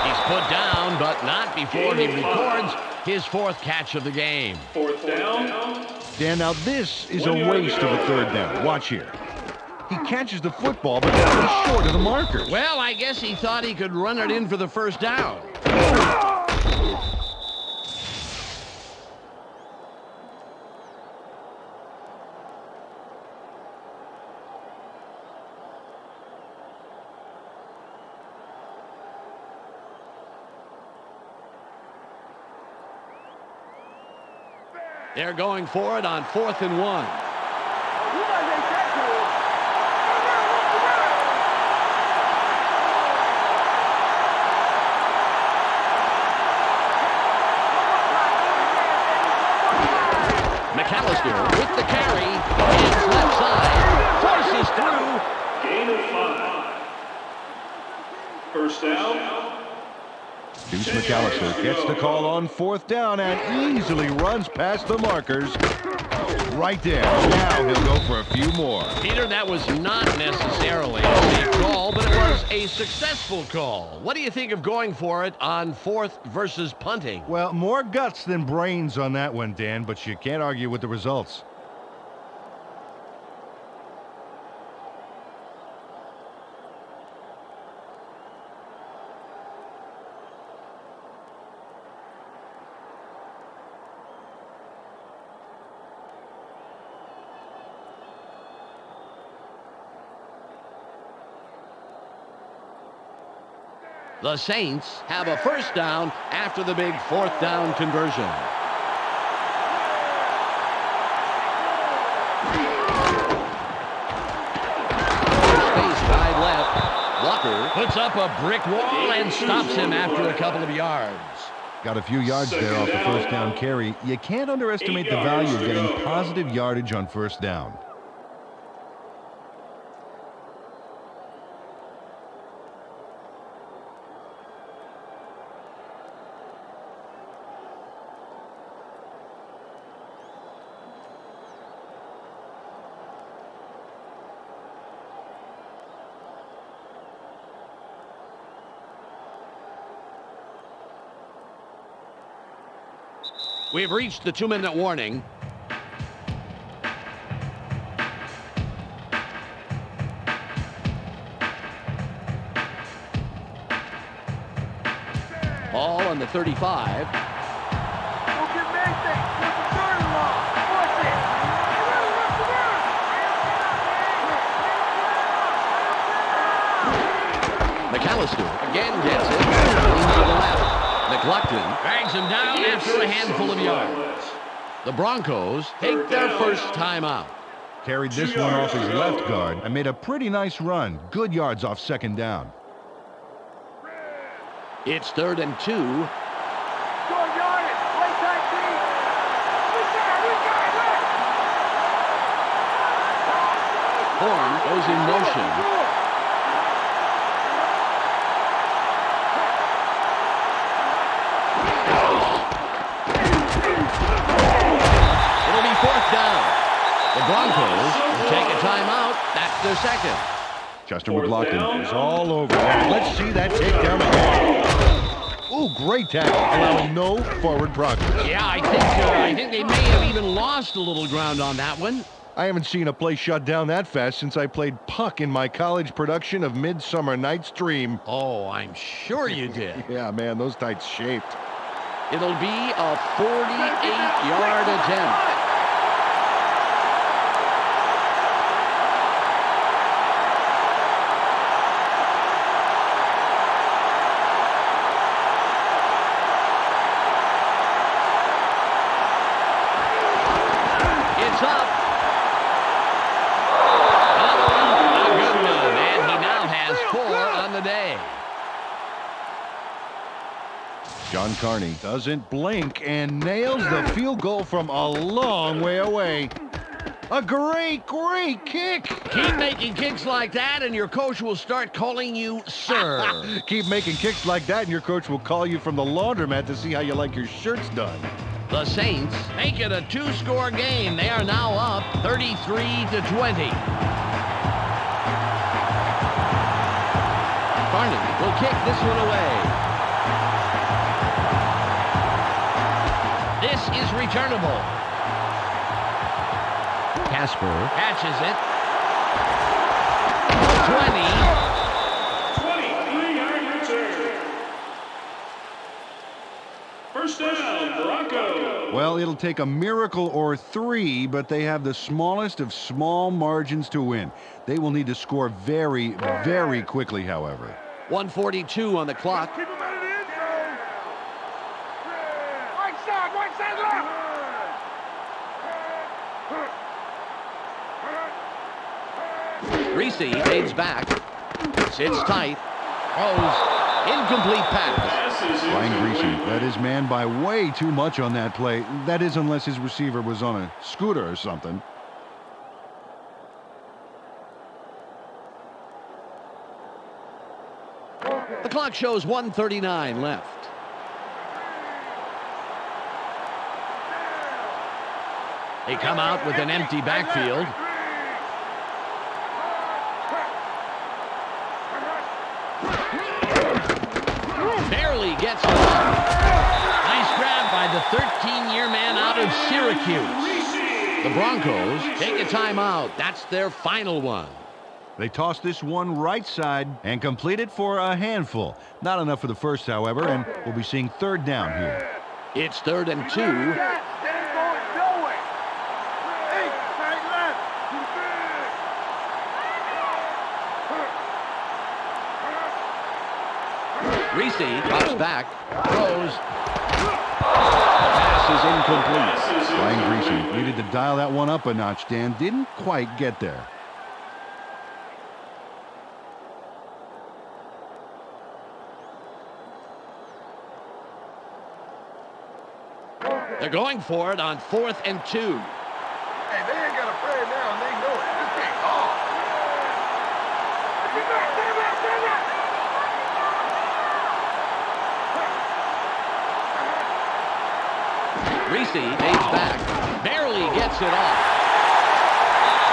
He's put down, but not before he records his 4th catch of the game. 4th down. Dan, now this is a waste of a 3rd down. Watch here. He catches the football, but he's short of the markers. Well, I guess he thought he could run it in for the first down. They're going for it on 4th and 1. You guys ain't that good. McAllister with the carry. Hands left side. Forces through. Gain of 5. First down. Deuce McAllister gets the call on 4th down and easily runs past the markers. Right there. Now he'll go for a few more. Peter, that was not necessarily a safe call, but it was a successful call. What do you think of going for it on 4th versus punting? Well, more guts than brains on that one, Dan, but you can't argue with the results. The Saints have a first down after the big 4th down conversion. Space wide left. Walker puts up a brick wall and stops him after a couple of yards. Got a few yards there off the first down carry. You can't underestimate the value of getting positive yardage on first down. We've reached the 2-minute warning. Ball on the 35. Go get Mason. What's the third law? Push it. McAllister again gets it. Leans to the left. McLaughlin drags him down after a handful of yards. The Broncos take their first timeout. Carried this one off his left guard and made a pretty nice run. Good yards off second down. It's 3rd and 2. Short yardage. Play tight deep. We got it. Horn goes in motion. It'll be 4th down. The Broncos will take a timeout. That's their second. Chester McLaughlin is all over that. Let's see that takedown again. Ooh, great tackle, allowing no forward progress. Yeah, I think they may have even lost a little ground on that one. I haven't seen a play shut down that fast since I played puck in my college production of Midsummer Night's Dream. Oh, I'm sure you did. Yeah, man, those tights shaped. It'll be a 48-yard attempt. It's up. A good one, and he now has 4 on the day. John Carney doesn't blink and nails the field goal from a long way away. A great kick. Keep making kicks like that, and your coach will start calling you sir. Keep making kicks like that, and your coach will call you from the laundromat to see how you like your shirts done. The Saints make it a 2-score game. They are now up 33-20. Carney will kick this one away. This is returnable. Casper catches it. 23-yard return. First down, Broncos. Well, it'll take a miracle or 3, but they have the smallest of small margins to win. They will need to score very, very quickly, however. 1:42 on the clock. Keep him out of the end zone. Right side left. Reese fades back. Sits tight. Throws. Incomplete pass. Ryan Greasy led his man by way too much on that play. That is, unless his receiver was on a scooter or something. The clock shows 1:39 left. They come out with an empty backfield. Barely gets it up. Nice grab by the 13-year man out of Syracuse. The Broncos take a timeout. That's their final one. They toss this one right side and complete it for a handful. Not enough for the first, however, and we'll be seeing third down here. It's 3rd and 2. Reese drops back, throws. The pass is incomplete. Ryan Greasy needed to dial that one up a notch, Dan. Didn't quite get there. They're going for it on 4th and 2. Hey, they ain't got a prayer now, and they know it. This game's off. Reese fades back, barely gets it off.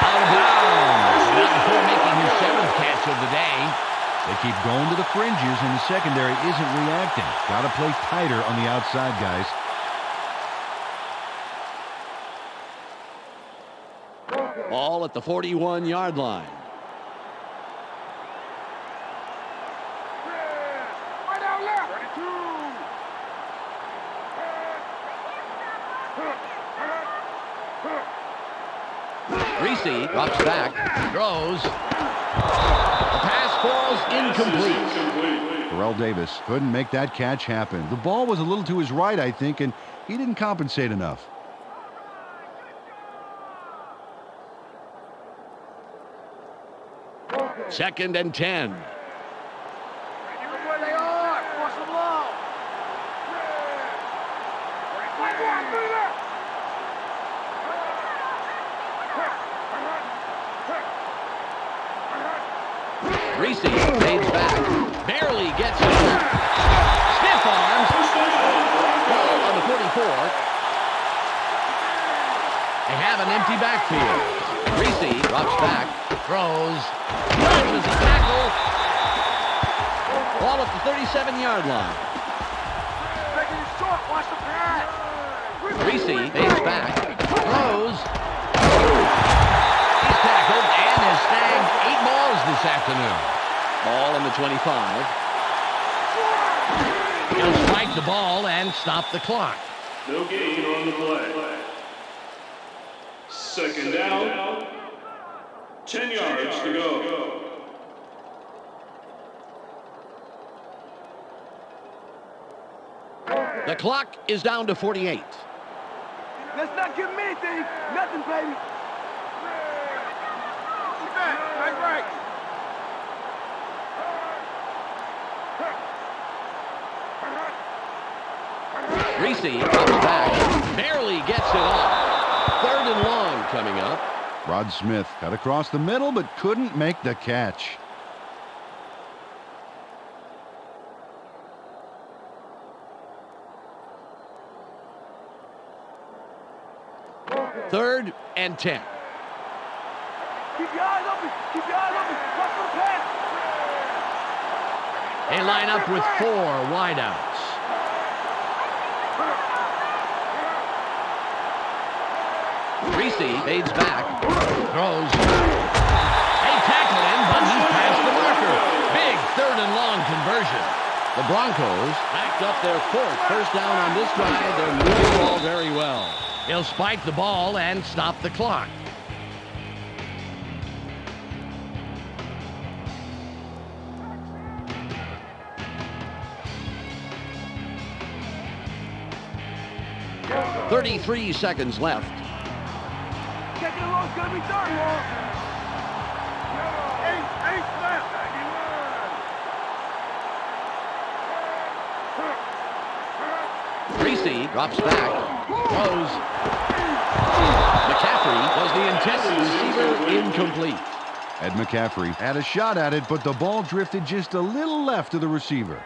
Out of bounds. Not before making his 7th catch of the day. They keep going to the fringes, and the secondary isn't reacting. Got to play tighter on the outside, guys. Ball at the 41-yard line. Right out left. 32. Reese drops back, throws. The pass falls incomplete. Terrell Davis couldn't make that catch happen. The ball was a little to his right, I think, and he didn't compensate enough. Second and 10. Where they are. Force them low. Reese fades back, barely gets it. Stiff arms. Ball on the 44. They have an empty backfield. Reese drops back, throws. As he tackles. Ball at the 37-yard line. Making it short. Watch the pass. Reese fades back, throws. He's tackled and has snagged 8 balls this afternoon. Ball on the 25. He'll strike the ball and stop the clock. No gain on the play. Second down. 10 yards to go. The clock is down to 48. Let's not give them anything. Nothing, baby. Get back. Right. Reese comes back, barely gets it off. 3rd and long coming up. Rod Smith got across the middle, but couldn't make the catch. Third and 10. Keep your eyes open. Keep your eyes open. Watch for the pass. They line up with 4 wideouts. Reese fades back, throws. They tackle him, but he's past the marker. Big 3rd and long conversion. The Broncos packed up their 4th first down on this drive. They're moving the ball very well. He'll spike the ball and stop the clock. .33 seconds left. Taking it low. It's going to be 3rd. Reese drops back, throws. McCaffrey was the intended receiver, incomplete. Ed McCaffrey had a shot at it, but the ball drifted just a little left of the receiver.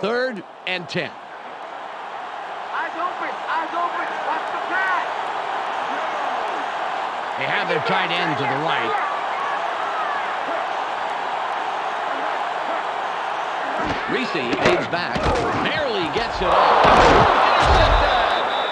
Third and 10. Eyes open, watch the pass. They have their tight end to the right. Reese fades back, barely gets it off. Intercepted!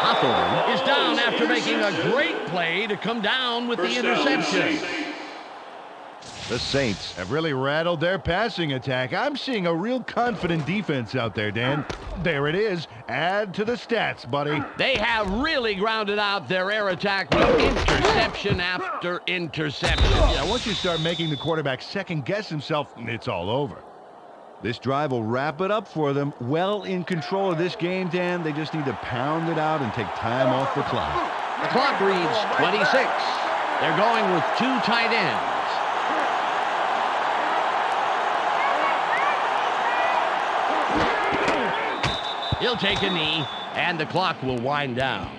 Hawthorne is down after making a great play to come down with the First down, interception. Saints. The Saints have really rattled their passing attack. I'm seeing a real confident defense out there, Dan. There it is. Add to the stats, buddy. They have really grounded out their air attack with interception after interception. Yeah, once you start making the quarterback second-guess himself, it's all over. This drive will wrap it up for them. Well in control of this game, Dan. They just need to pound it out and take time off the clock. The clock reads 26. They're going with two tight ends. He'll take a knee, and the clock will wind down.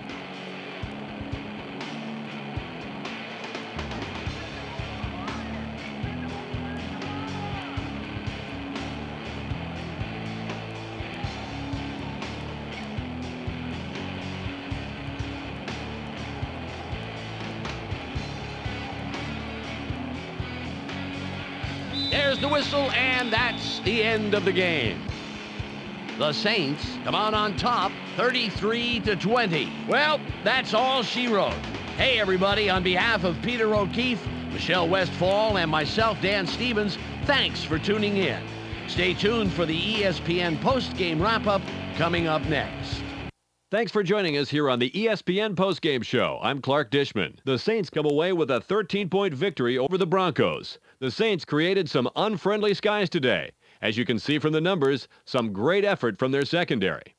There's the whistle, and that's the end of the game. The Saints come out on top, 33-20. Well, that's all she wrote. Hey, everybody, on behalf of Peter O'Keefe, Michelle Westfall, and myself, Dan Stevens, thanks for tuning in. Stay tuned for the ESPN post-game wrap-up coming up next. Thanks for joining us here on the ESPN postgame show. I'm Clark Dishman. The Saints come away with a 13-point victory over the Broncos. The Saints created some unfriendly skies today. As you can see from the numbers, some great effort from their secondary.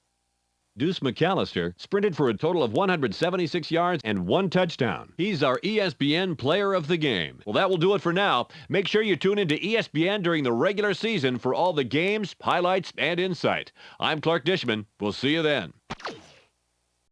Deuce McAllister sprinted for a total of 176 yards and 1 touchdown. He's our ESPN player of the game. Well, that will do it for now. Make sure you tune into ESPN during the regular season for all the games, highlights, and insight. I'm Clark Dishman. We'll see you then.